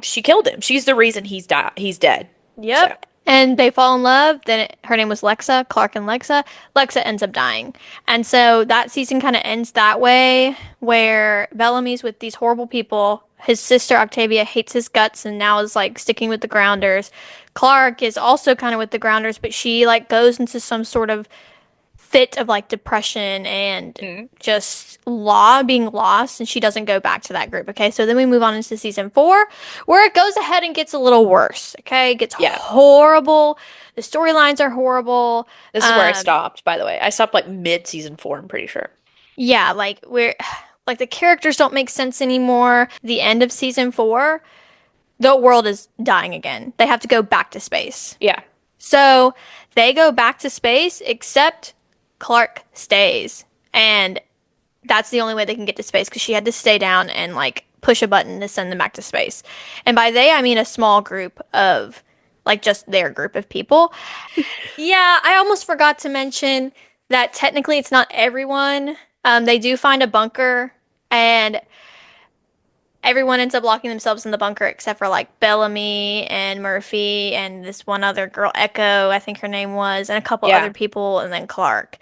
She killed him. She's the reason he's dead. So, Yep. And they fall in love. Then her name was Lexa, Clark and Lexa. Lexa ends up dying. And so that season kind of ends that way, where Bellamy's with these horrible people. His sister Octavia hates his guts and now is like sticking with the Grounders. Clark is also kind of with the Grounders, but she like goes into some sort of fit of like depression and mhm. just being lost, and she doesn't go back to that group. Okay, so then we move on into season 4, where it goes ahead and gets a little worse. Okay, it gets Yeah. horrible. The storylines are horrible. This is where I um stopped, by the way. I stopped like mid season 4, I'm pretty sure. yeah, like we're like the characters don't make sense anymore. The end of season 4, the world is dying again. They have to go back to space. Yeah. So they go back to space, except Clark stays. And that's the only way they can get to space because she had to stay down and like push a button to send them back to space. And by they, I mean a small group of like just their group of people. Yeah, I almost forgot to mention that technically it's not everyone. They do find a bunker, and everyone ends up locking themselves in the bunker except for like Bellamy and Murphy and this one other girl, Echo, I think her name was, and a couple other Yeah. people, and then Clark.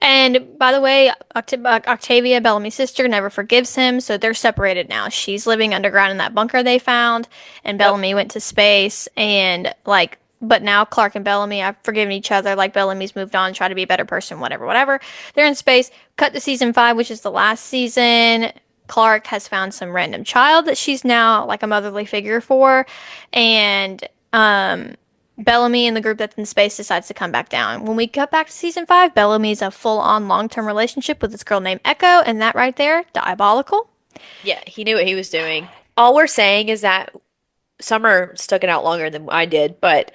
And by the way, Octavia, Bellamy's sister, never forgives him, so they're separated now. She's living underground in that bunker they found, and Yep. Bellamy went to space, and like, but now Clark and Bellamy have forgiven each other. Like Bellamy's moved on, tried to be a better person, whatever, whatever. They're in space. Cut to season 5, which is the last season. Clark has found some random child that she's now like a motherly figure for, and Bellamy and the group that's in space decides to come back down. When we cut back to season 5, Bellamy's a full-on long-term relationship with this girl named Echo, and that right there, diabolical. Yeah, he knew what he was doing. All we're saying is that Summer stuck it out longer than I did, but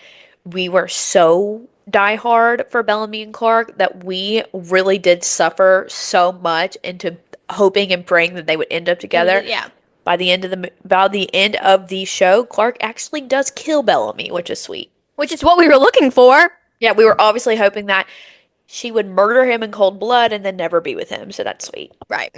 we were so diehard for Bellamy and Clark that we really did suffer so much into hoping and praying that they would end up together. Yeah, By the end of the show, Clark actually does kill Bellamy, which is sweet. which is what we were looking for. Yeah, we were obviously hoping that she would murder him in cold blood and then never be with him, so that's sweet. Right.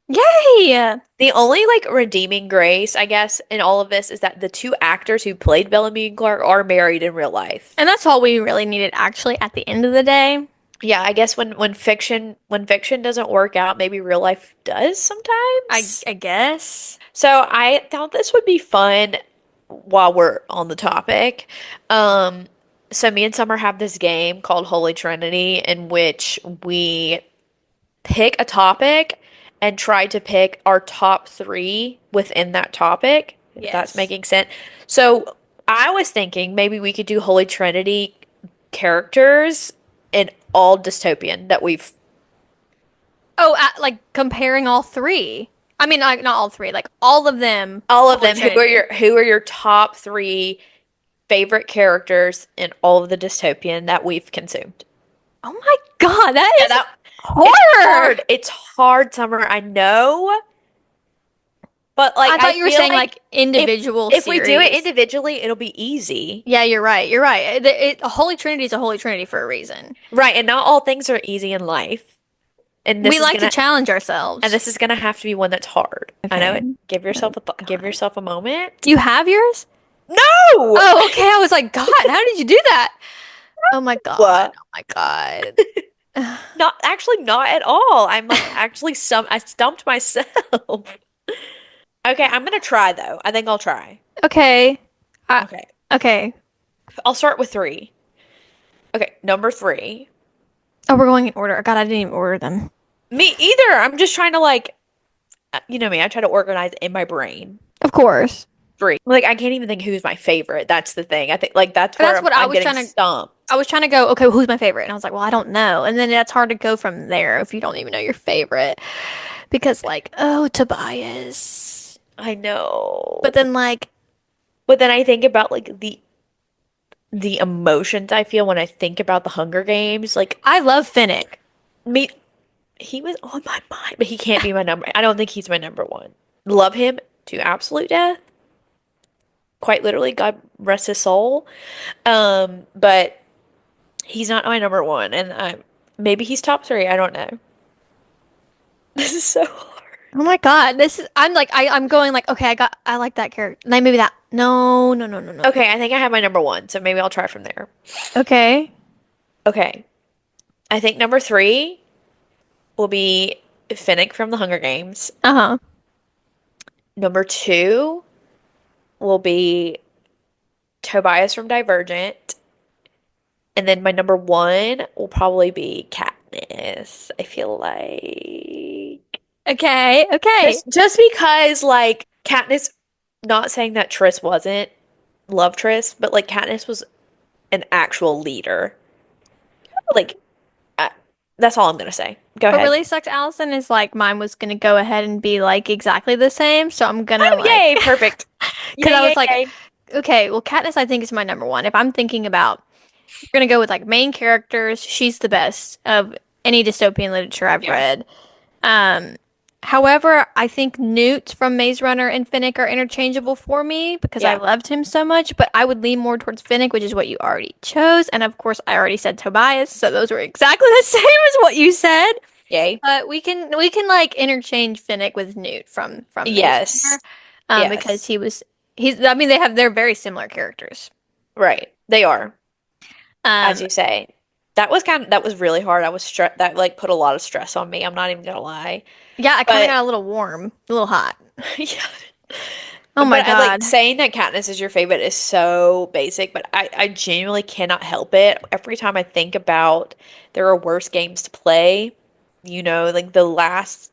Yay! The only like redeeming grace, I guess, in all of this is that the two actors who played Bellamy and Clark are married in real life. And that's all we really needed, actually, at the end of the day. Yeah, I guess when fiction doesn't work out, maybe real life does I sometimes. I guess. So I thought this would be fun while we're on the topic. Um, so me and Summer have this game called Holy Trinity in which we pick a topic and try to pick our top three within that topic, if that's Yes. making sense. So I was thinking maybe we could do Holy Trinity characters in all dystopian that we've Oh, like comparing all three. I mean, like not all three, like all of them. all of Holy them. Who are Trinity. your top three favorite characters in all of the dystopian that we've consumed? Oh my God, that Yeah, is that it's horror. hard. It's hard, Summer. I know, but like I I thought you were feel saying like like individual if we do it series. individually, it'll be easy. Yeah, you're right. You're right. A Holy Trinity is a Holy Trinity for a reason. Right, and not all things are easy in life. And We this is like to gonna challenge and ourselves. this is gonna have to be one that's hard. I know Okay. it. Oh Give God. yourself a moment. You have yours? No! Oh, okay. I was like, God, how did you do that? Oh my God. Oh my God. Not actually not at all. I'm like actually I stumped myself. Okay, I'm gonna try though. I think I'll try. Okay. I, Okay. okay. I'll start with three. Okay, number three. Oh, we're going in order. God, I didn't even order them. Me either. I'm just trying to like you know me, I try to organize in my brain. Of course. Three. Like I can't even think who's my favorite. That's the thing. I think like that's where That's what I I'm was getting trying to. stumped. I was trying to go. Okay, who's my favorite? And I was like, well, I don't know. And then that's hard to go from there if you don't even know your favorite, because like, oh, Tobias. I know. But then like, But then I think about like the emotions I feel when I think about the Hunger Games. Like I love Finnick. me, he was on my mind, but he can't be my number. I don't think he's my number one. Love him to absolute death. Quite literally, God rest his soul. But he's not my number one, and maybe he's top three. I don't know. This is so hard. Oh my God, this is. I'm like, I'm going like, okay, I like that character. Like maybe that. No, no, no, no, no. Okay, I think I have my number one, so maybe I'll try from there. Okay. Okay, I think number three will be Finnick from the Hunger Games. Uh-huh. Number two will be Tobias from Divergent. And then my number one will probably be Katniss. I feel like Okay. Okay. just because like Katniss, not saying that Triss wasn't love Triss, but like Katniss was an actual leader. Like I, that's all I'm gonna say. Go What ahead. really sucks, Allison, is like mine was gonna go ahead and be like exactly the same. So I'm gonna Oh, like, yay, perfect. because Yay, I was yay, like, yay. okay, well, Katniss I think is my number one. If I'm thinking about, we're gonna go with like main characters, she's the best of any dystopian literature I've Yeah. read. Um, however, I think Newt from Maze Runner and Finnick are interchangeable for me because I Yeah. loved him so much, but I would lean more towards Finnick, which is what you already chose. And of course, I already said Tobias, so those were exactly the same as what you said. Yay. But we can like interchange Finnick with Newt from Maze Runner, Yes. because Yes. he's I mean they're very similar characters. Right. They are, as Um, you say. That was really hard. I was stressed that like put a lot of stress on me. I'm not even gonna lie. yeah, I kind of But got a little warm, a little hot. yeah. Oh But my I like God. saying that Katniss is your favorite is so basic, but I genuinely cannot help it. Every time I think about there are worse games to play, you know, like the last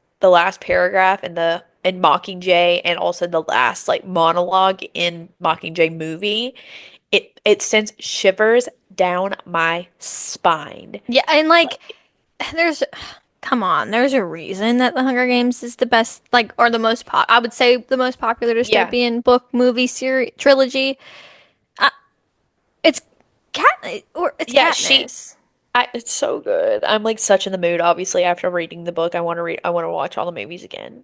paragraph in Mockingjay and also the last like monologue in Mockingjay movie, it sends shivers down my spine. Yeah, and like Like, there's come on, there's a reason that The Hunger Games is the best, like, or the most I would say the most popular yeah. dystopian book, movie, series, trilogy. Uh, it's it's Yeah, she Katniss. it's so good. I'm like such in the mood, obviously, after reading the book. I want to watch all the movies again.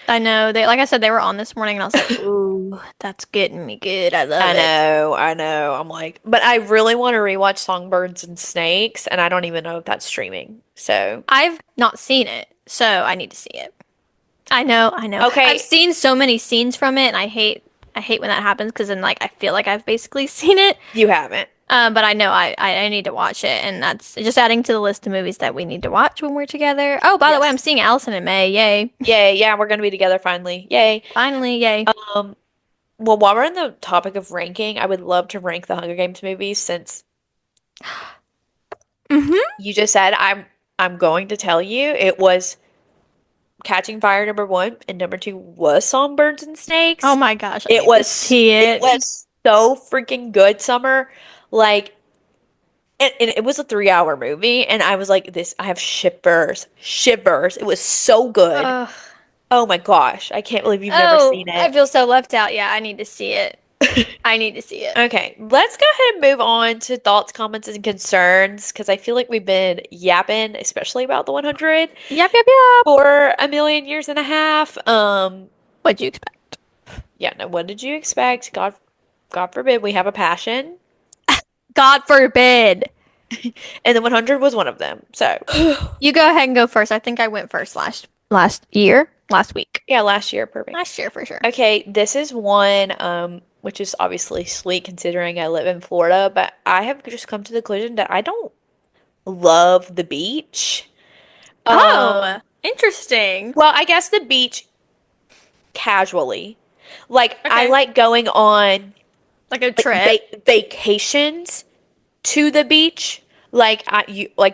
I know they, like I said, they were on this morning, and I was like, ooh, that's getting me good. I love I it. know, I know. I'm like, but I really want to rewatch Songbirds and Snakes, and I don't even know if that's streaming. So, I've not seen it, so I need to see it. I know, I know. I've okay, seen so many scenes from it, and I hate when that happens because then like I feel like I've basically seen it. you haven't. But I know I need to watch it, and that's just adding to the list of movies that we need to watch when we're together. Oh, by the way, I'm Yes. seeing Allison in May. Yay. Yay, yeah, we're gonna be together finally. Yay. Finally, yay. Um, well, while we're on the topic of ranking, I would love to rank the Hunger Games movies since Hmm. you just said I'm going to tell you it was Catching Fire number one and number two was Songbirds and Oh Snakes. my gosh, I It need to was see it it. was so freaking good, Summer. Like and it was a 3 hour movie and I was like this I have shivers. Shivers. It was so good. Ugh. Oh my gosh. I can't believe you've never Oh, seen I it. feel so left out. Yeah, I need to see it. I need to see it. Okay, let's go ahead and move on to thoughts, comments, and concerns because I feel like we've been yapping, especially about the 100 Yep, yep, yep. for a million years and a half. What'd you expect? Yeah, no, what did you expect? God forbid we have a passion. God forbid. And the 100 was one of them. So, You go ahead and go first. I think I went first last year, last week. yeah, last year, perfect. Last year for sure. Okay, this is one which is obviously sweet considering I live in Florida, but I have just come to the conclusion that I don't love the beach. Oh, Um, interesting. well, I guess the beach casually. Like I Okay. like going on Like a like trip. vacations to the beach. Like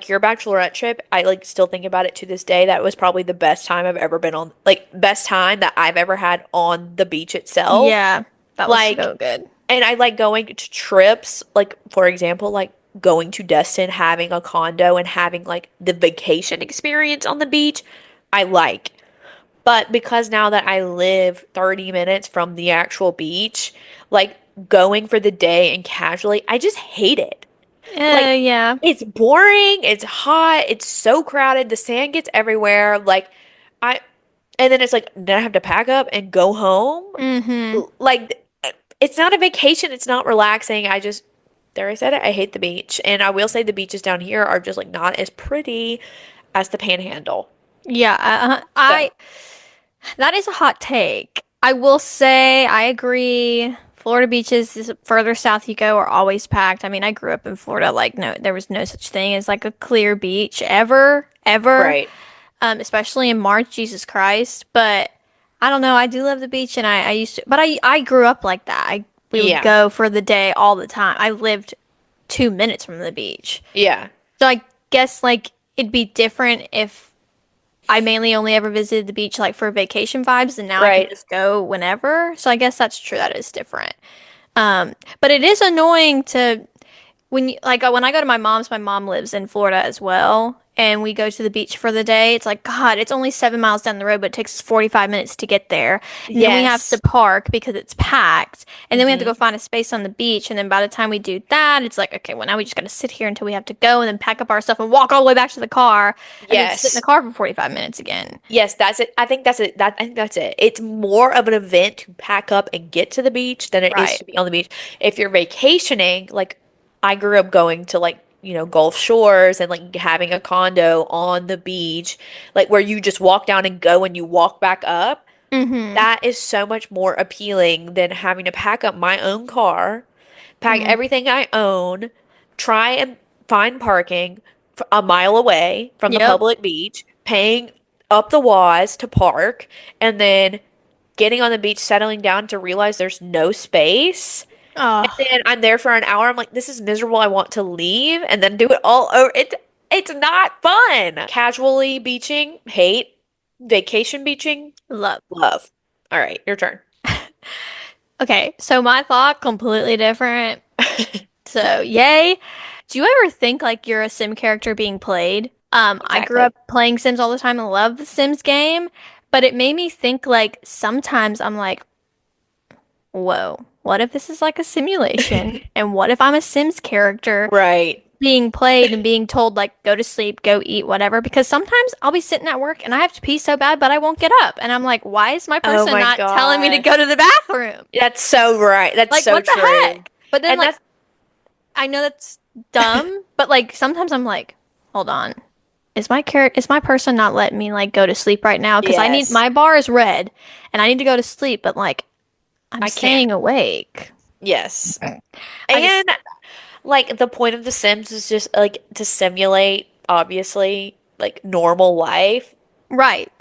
your bachelorette trip, I like still think about it to this day. That was probably the best time I've ever been on, like best time that I've ever had on the beach itself. Yeah, that was Like, so good. and I like going to trips, like for example, like going to Destin, having a condo and having like the vacation experience on the beach. I like. But because now that I live 30 minutes from the actual beach, like going for the day and casually, I just hate it. Like Yeah. it's boring, it's hot, it's so crowded, the sand gets everywhere. Like I and then it's like then I have to pack up and go home. Mm-hmm. Like it's not a vacation, it's not relaxing. I just there I said it, I hate the beach. And I will say the beaches down here are just like not as pretty as the Panhandle. Yeah, So, that is a hot take. I will say I agree. Florida beaches, further south you go, are always packed. I mean, I grew up in Florida, like no, there was no such thing as like a clear beach ever, ever. right. Especially in March, Jesus Christ. But I don't know. I do love the beach, and I used to, but I grew up like that. We would Yeah. go for the day all the time. I lived 2 minutes from the beach, Yeah. so I guess like it'd be different if I mainly only ever visited the beach like for vacation vibes, and now I can Right. just go whenever. So I guess that's true. That is different. But it is annoying to when you like when I go to my mom lives in Florida as well, and we go to the beach for the day. It's like God, it's only 7 miles down the road, but it takes us 45 minutes to get there, and then we have to Yes. park because it's packed, and then we have to go Hmm. find a space on the beach, and then by the time we do that, it's like okay, well now we just got to sit here until we have to go, and then pack up our stuff and walk all the way back to the car, and then sit in the Yes. car for 45 minutes again. Yes, that's it. I think that's it. I think that's it. It's more of an event to pack up and get to the beach than it is Right. to be on the beach. If you're vacationing, like I grew up going to like, Gulf Shores and like having a condo on the beach, like where you just walk down and go and you walk back up. Mm-hmm. That is so much more appealing than having to pack up my own car, pack Mm-hmm. everything I own, try and find parking a mile away from the Yep. public beach, paying up the waz to park, and then getting on the beach, settling down to realize there's no space. And Oh, then I'm there for an hour. I'm like, this is miserable. I want to leave and then do it all over. It's not fun. Casually beaching, hate. Vacation beaching, love. love. All right, your turn. Okay, so my thought completely different. So, yay. Do you ever think like you're a Sim character being played? I grew Exactly. up playing Sims all the time and love the Sims game, but it made me think like sometimes I'm like, whoa, what if this is like a simulation? And what if I'm a Sims character Right. being played and being told like go to sleep, go eat, whatever? Because sometimes I'll be sitting at work and I have to pee so bad, but I won't get up. And I'm like, why is my Oh person my not telling me to go gosh. to the bathroom? That's so right. That's Like, so what the true. heck? But then And like that's I know that's dumb, but like sometimes I'm like, hold on. Is my person not letting me like go to sleep right now? Because I need yes. my bar is red and I need to go to sleep, but like I'm I can't. staying awake. Yes. I just And like the point of The Sims is just like to simulate, obviously, like normal life. Right.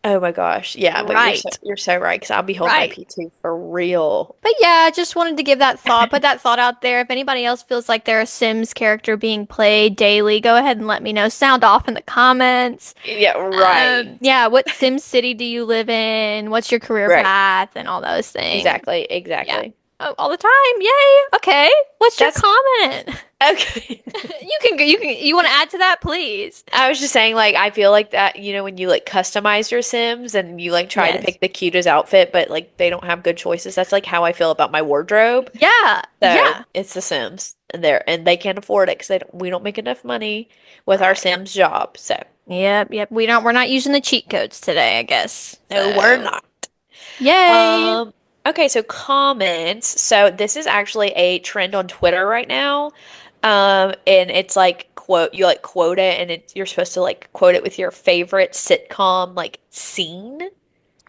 Oh my gosh. Yeah, but Right. you're so right because I'll be holding my Right. P2 for real. But yeah, just wanted to give that thought, put that thought out there. If anybody else feels like they're a Sims character being played daily, go ahead and let me know. Sound off in the comments. Yeah, right. Yeah, what Sim City do you live in? What's your career Right. path and all those things. Exactly. Yeah. Exactly. Oh, all the time. Yay. Okay. What's your That's comment? okay. You want to add to that, please? I was just saying, like, I feel like that, when you like customize your Sims and you like try to Yes. pick the cutest outfit, but like they don't have good choices. That's like how I feel about my wardrobe. Yeah. So Yeah. it's The Sims, and they can't afford it because we don't make enough money with our Right. Sims job. So Yep, yep. We're not using the cheat codes today, I guess. no, we're So, not. yay. Um, okay, so comments. So this is actually a trend on Twitter right now. And it's like you like quote it, and you're supposed to like quote it with your favorite sitcom like scene.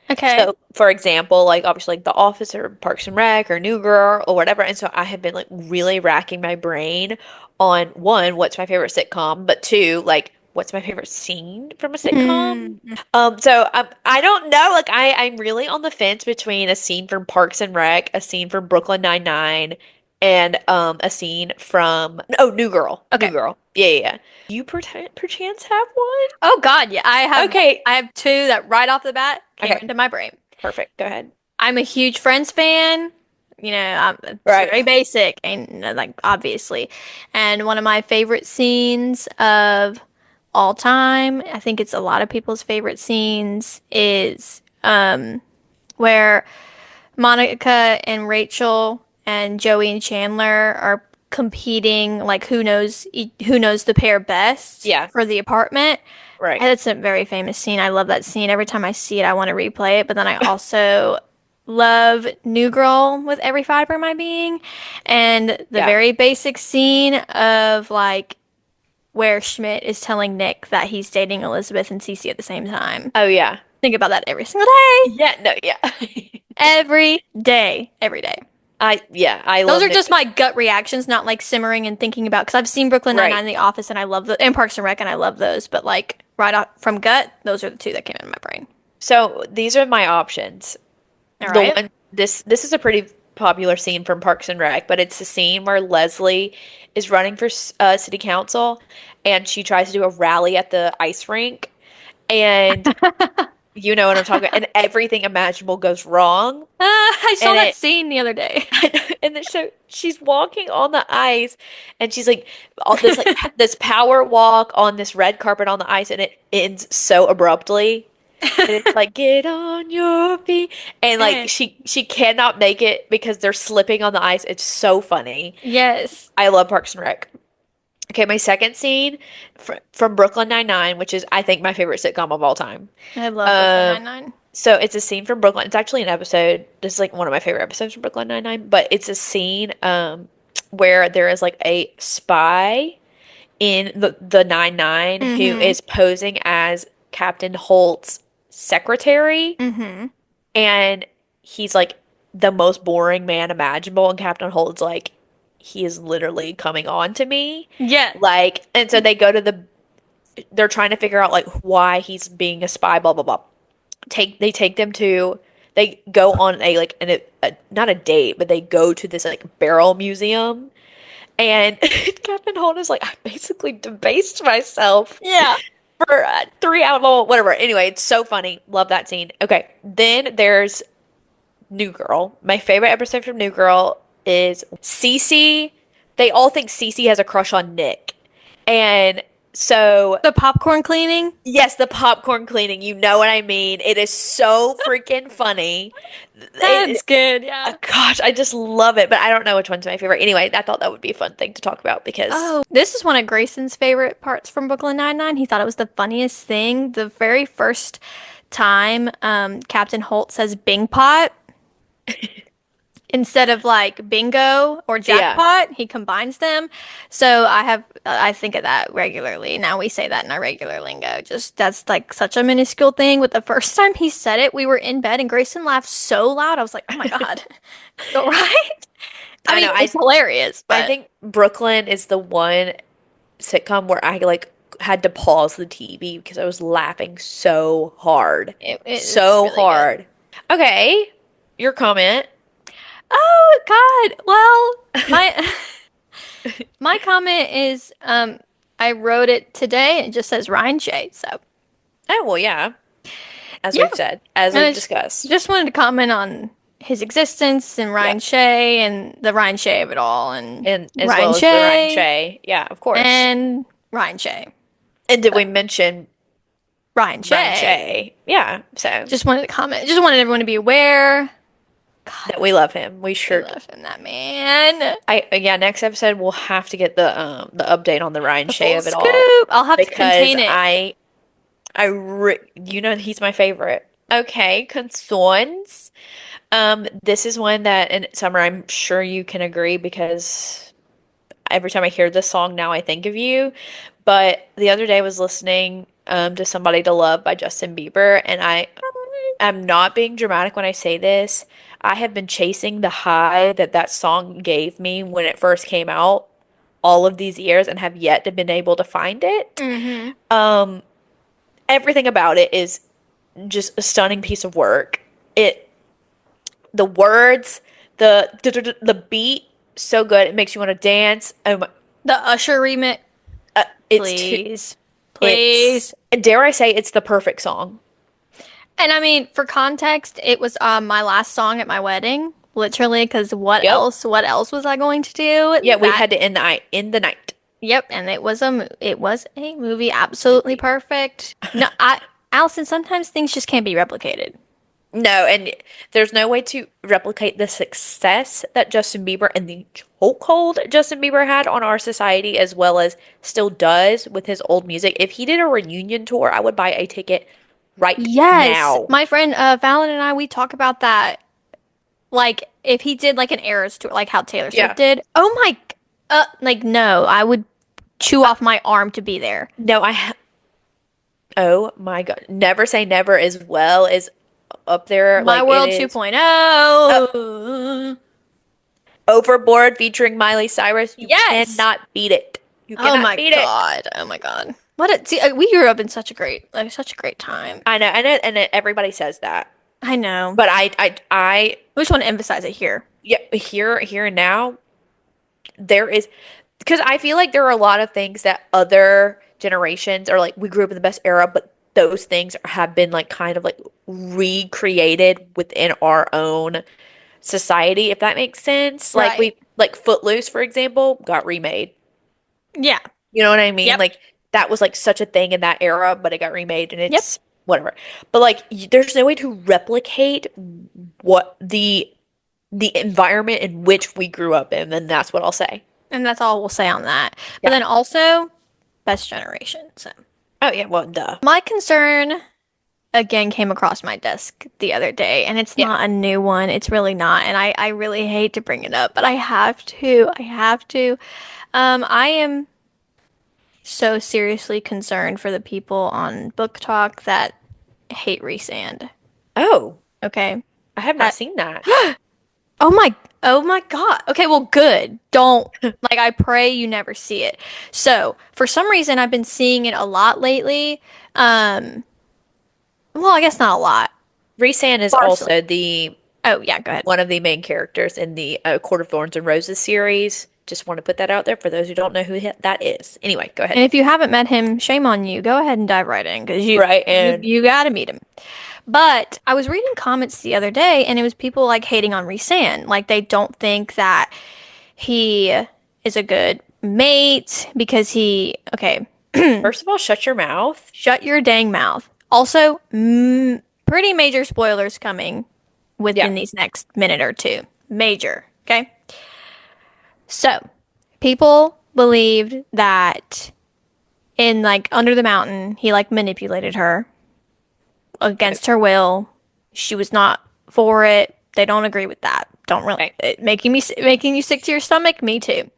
Okay. So, for example, like obviously like The Office or Parks and Rec or New Girl or whatever. And so I have been like really racking my brain on one, what's my favorite sitcom, but two, like what's my favorite scene from a sitcom? Mm. I don't know. Like I'm really on the fence between a scene from Parks and Rec, a scene from Brooklyn Nine-Nine, and a scene from New Girl. New Okay. Girl. Yeah, yeah, yeah. You perchance have one? Oh God, yeah. Okay. I have two that right off the bat came Okay. into my brain. Perfect. Go ahead. I'm a huge Friends fan. It's Right. very basic and like obviously. And one of my favorite scenes of all time, I think it's a lot of people's favorite scenes, is where Monica and Rachel and Joey and Chandler are competing, like who knows the pair best Yeah. for the apartment. Right. And it's a very famous scene. I love that scene. Every time I see it, I want to replay it. But then I also love New Girl with every fiber of my being, and the Yeah. very basic scene of like where Schmidt is telling Nick that he's dating Elizabeth and Cece at the same time. Oh yeah. Think about that every single day. Yeah, no, yeah. Every day, every day. I Those love are Nick. just my gut reactions, not like simmering and thinking about. Because I've seen Brooklyn Nine-Nine, Right. and The Office, and I love and Parks and Rec, and I love those. But like right off from gut, those are the two that came in my brain. So these are my options. All The right. one this is a pretty popular scene from Parks and Rec, but it's the scene where Leslie is running for city council and she tries to do a rally at the ice rink and you know what I'm talking about, and everything imaginable goes wrong. I saw And that it scene the other day. and then so she's walking on the ice and she's like all this like this power walk on this red carpet on the ice and it ends so abruptly. And it's like get on your feet and like Eh, she cannot make it because they're slipping on the ice. It's so funny. yes, I love Parks and Rec. Okay, my second scene from Brooklyn Nine-Nine, which is I think my favorite sitcom of all time. I love Brooklyn Um, Nine-Nine. so it's a scene from Brooklyn. It's actually an episode. This is like one of my favorite episodes from Brooklyn Nine-Nine, but it's a scene where there is like a spy in the Nine-Nine who Mm-hmm. is posing as Captain Holt's secretary, Mm-hmm. and he's like the most boring man imaginable, and Captain Holt's like he is literally coming on to me. Yeah. Like, and so they're trying to figure out like why he's being a spy, blah blah blah. They go on a like not a date, but they go to this like barrel museum, and Captain Holt is like, I basically debased myself Yeah. for 3 hours, whatever. Anyway, it's so funny. Love that scene. Okay, then there's New Girl. My favorite episode from New Girl is Cece. They all think Cece has a crush on Nick, and so The popcorn cleaning. yes, the popcorn cleaning. You know what I mean? It is so freaking funny. That's good. Yeah. Gosh, I just love it, but I don't know which one's my favorite. Anyway, I thought that would be a fun thing to talk about because Oh, this is one of Grayson's favorite parts from Brooklyn Nine-Nine. He thought it was the funniest thing. The very first time Captain Holt says Bing Pot instead of like bingo or yeah. jackpot, he combines them. So I think of that regularly. Now we say that in our regular lingo. Just that's like such a minuscule thing. But the first time he said it, we were in bed and Grayson laughed so loud. I was like, oh my God. You're right. I I mean, know. it's hilarious, I but think Brooklyn is the one sitcom where I like had to pause the TV because I was laughing so hard. it's So really good. hard. Okay, your comment. Oh God. Well, my my comment is I wrote it today and it just says Ryan Shay. So Oh, well, yeah, as yeah. we've said, as And we've I discussed, just wanted to comment on his existence and yeah, Ryan Shay and the Ryan Shay of it all and and as Ryan well as the Ryan Shay Shay. Yeah, of course. and Ryan Shay. And did So we mention Ryan Ryan Shay. Shay? Yeah, so Just wanted to comment. Just wanted everyone to be aware. God, that we love him. We I sure. love him, that man. I yeah. Next episode we'll have to get the update on the Ryan The Shay full of it all scoop. I'll have to because contain it. you know he's my favorite. Okay, concerns. This is one that in summer I'm sure you can agree because every time I hear this song now I think of you. But the other day I was listening to Somebody to Love by Justin Bieber and I am not being dramatic when I say this. I have been chasing the high that that song gave me when it first came out all of these years and have yet to been able to find it. Hmm. Um, Everything about it is just a stunning piece of work. It, the words, the beat, so good. It makes you want to dance. The Usher remix, It's too, please. it's, Please. dare I say, it's the perfect song. And I mean, for context, it was my last song at my wedding, literally, because Yep. what else was I going to do? Yeah, we That, had to end the night yep, and it was a movie absolutely movie. perfect. No, Allison, sometimes things just can't be replicated. No, and there's no way to replicate the success that Justin Bieber and the chokehold Justin Bieber had on our society, as well as still does with his old music. If he did a reunion tour, I would buy a ticket right Yes, now. my friend Fallon and I we talk about that. Like if he did like an Eras tour, like how Taylor Swift Yeah. did. Oh my, like no, I would chew Uh, off my arm to be there. no, oh my God. Never Say Never as well is up there. My Like it World is 2.0. Overboard featuring Miley Cyrus. You Yes. cannot beat it. You Oh cannot my beat it. God. Oh my God. What a see, we grew up in such a great time. I know, everybody says that. I know. But I We just want to emphasize it here. yeah, here and now, there is because I feel like there are a lot of things that other generations are like, we grew up in the best era, but those things have been like kind of like recreated within our own society, if that makes sense. Like Right. we like Footloose, for example, got remade. Yeah. You know what I mean? Yep. Like that was like such a thing in that era, but it got remade and Yep. it's whatever. But like there's no way to replicate what the environment in which we grew up in, and that's what I'll say. And that's all we'll say on that. But Yeah. then also, best generation. So Oh yeah, well, duh. my concern again came across my desk the other day, and it's Yeah. not a new one. It's really not. And I really hate to bring it up, but I have to. I have to. I am so seriously concerned for the people on Book Talk that hate Resand. Oh, Okay. I have not That, seen that. oh my God. Okay, well, good. Don't, like, I pray you never see it. So, for some reason, I've been seeing it a lot lately. Um, well, I guess not a lot. Rhysand is Sparsely. also the Oh, yeah, go ahead. one of the main characters in the Court of Thorns and Roses series. Just want to put that out there for those who don't know who that is. Anyway, go ahead. And if you haven't met him, shame on you. Go ahead and dive right in because Right, and you got to meet him. But I was reading comments the other day, and it was people like hating on Rhysand. Like they don't think that he is a good mate because okay, first of all, shut your mouth. shut your dang mouth. Also, pretty major spoilers coming Yeah. within these next minute or two. Major, okay? So, people believed that in like Under the Mountain, he like manipulated her against her will. She was not for it. They don't agree with that. Don't really Right. making you sick to your stomach. Me too.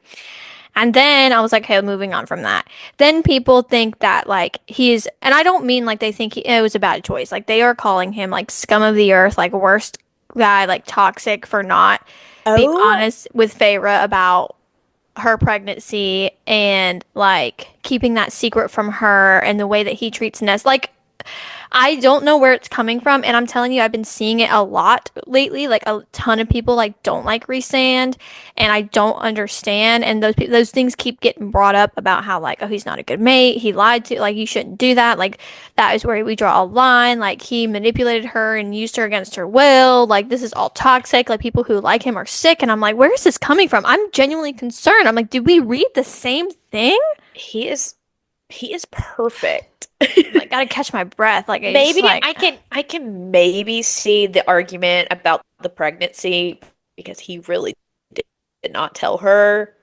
And then I was like, hey, moving on from that. Then people think that like he's, and I don't mean like they think it was a bad choice. Like they are calling him like scum of the earth, like worst guy, like toxic for not. Like, I don't think that. I think that being Oh, honest with Feyre about her pregnancy and like keeping that secret from her and the way that he treats Ness. Like I don't know where it's coming from, and I'm telling you, I've been seeing it a lot lately. Like a ton of people like don't like Rhysand, and I don't understand. And those things keep getting brought up about how like, oh, he's not a good mate. He lied to like you shouldn't do that. Like that is where we draw a line. Like he manipulated her and used her against her will. Like this is all toxic. Like people who like him are sick. And I'm like, where is this coming from? I'm genuinely concerned. I'm like, did we read the same thing? he is he is perfect. I'm like, gotta catch my breath. Like it's Maybe like. I can maybe see the argument about the pregnancy because he really did not tell her.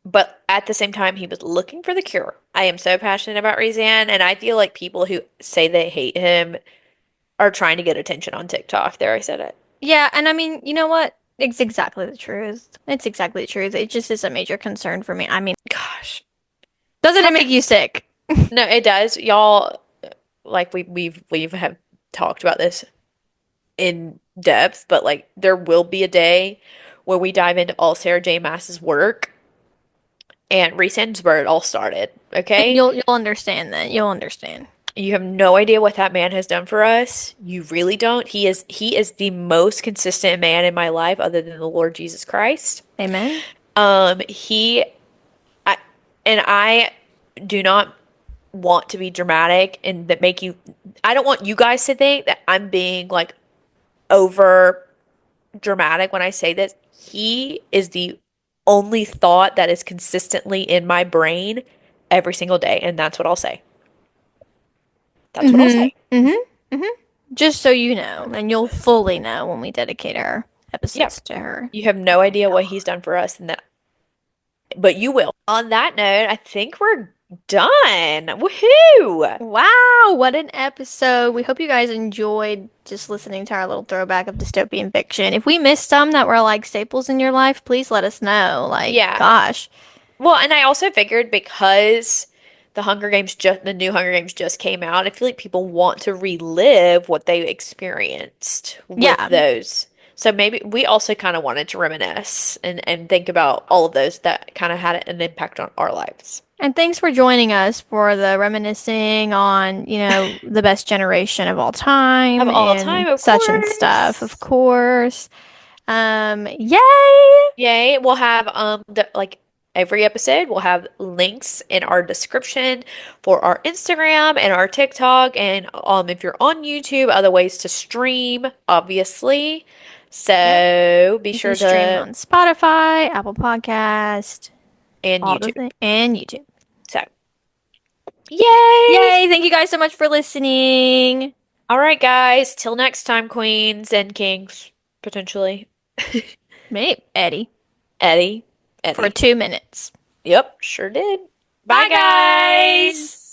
But at the same time, he was looking for the cure. I am so passionate about Rezan, and I feel like people who say they hate him are trying to get attention on TikTok. There, I said it. Yeah, and I mean, you know what? It's exactly the truth. It's exactly the truth. It just is a major concern for me. I mean, Gosh. doesn't it Have you? make you sick? No, it does. Y'all, like we've have talked about this in depth, but like there will be a day where we dive into all Sarah J. Maas's work and Resen's where it all started. And Okay? you'll understand then. You'll understand. You have no idea what that man has done for us. You really don't. He is the most consistent man in my life other than the Lord Jesus Christ. Amen. He I, and I do not want to be dramatic and that make you I don't want you guys to think that I'm being like over dramatic when I say this. He is the only thought that is consistently in my brain every single day, and that's what I'll say. That's what I'll Mm-hmm. say. Mm-hmm. Mm-hmm. Just so you know, and you'll fully know when we dedicate our Yeah. episodes to her. You have no idea what he's done for us and that but you will. On that note, I think we're done. Woohoo! Wow, what an episode. We hope you guys enjoyed just listening to our little throwback of dystopian fiction. If we missed some that were like staples in your life, please let us know. Like, Yeah. gosh. Well, and I also figured because the new Hunger Games just came out, I feel like people want to relive what they experienced with Yeah. those. So maybe we also kind of wanted to reminisce and think about all of those that kind of had an impact on our lives. And thanks for joining us for the reminiscing on, the best generation of all Of time all and time, of such and stuff, of course. course. Yay! Yay. We'll have like every episode we'll have links in our description for our Instagram and our TikTok and if you're on YouTube, other ways to stream, obviously. Yep. So be You can sure stream to on Spotify, Apple Podcast, and all the YouTube. things, and YouTube. So yay! Yay! Thank you guys so much for listening. All right, guys. Till next time, queens and kings, potentially. Maybe Eddie Eddie. for Eddie. 2 minutes. Yep, sure did. Bye, Bye, guys. guys.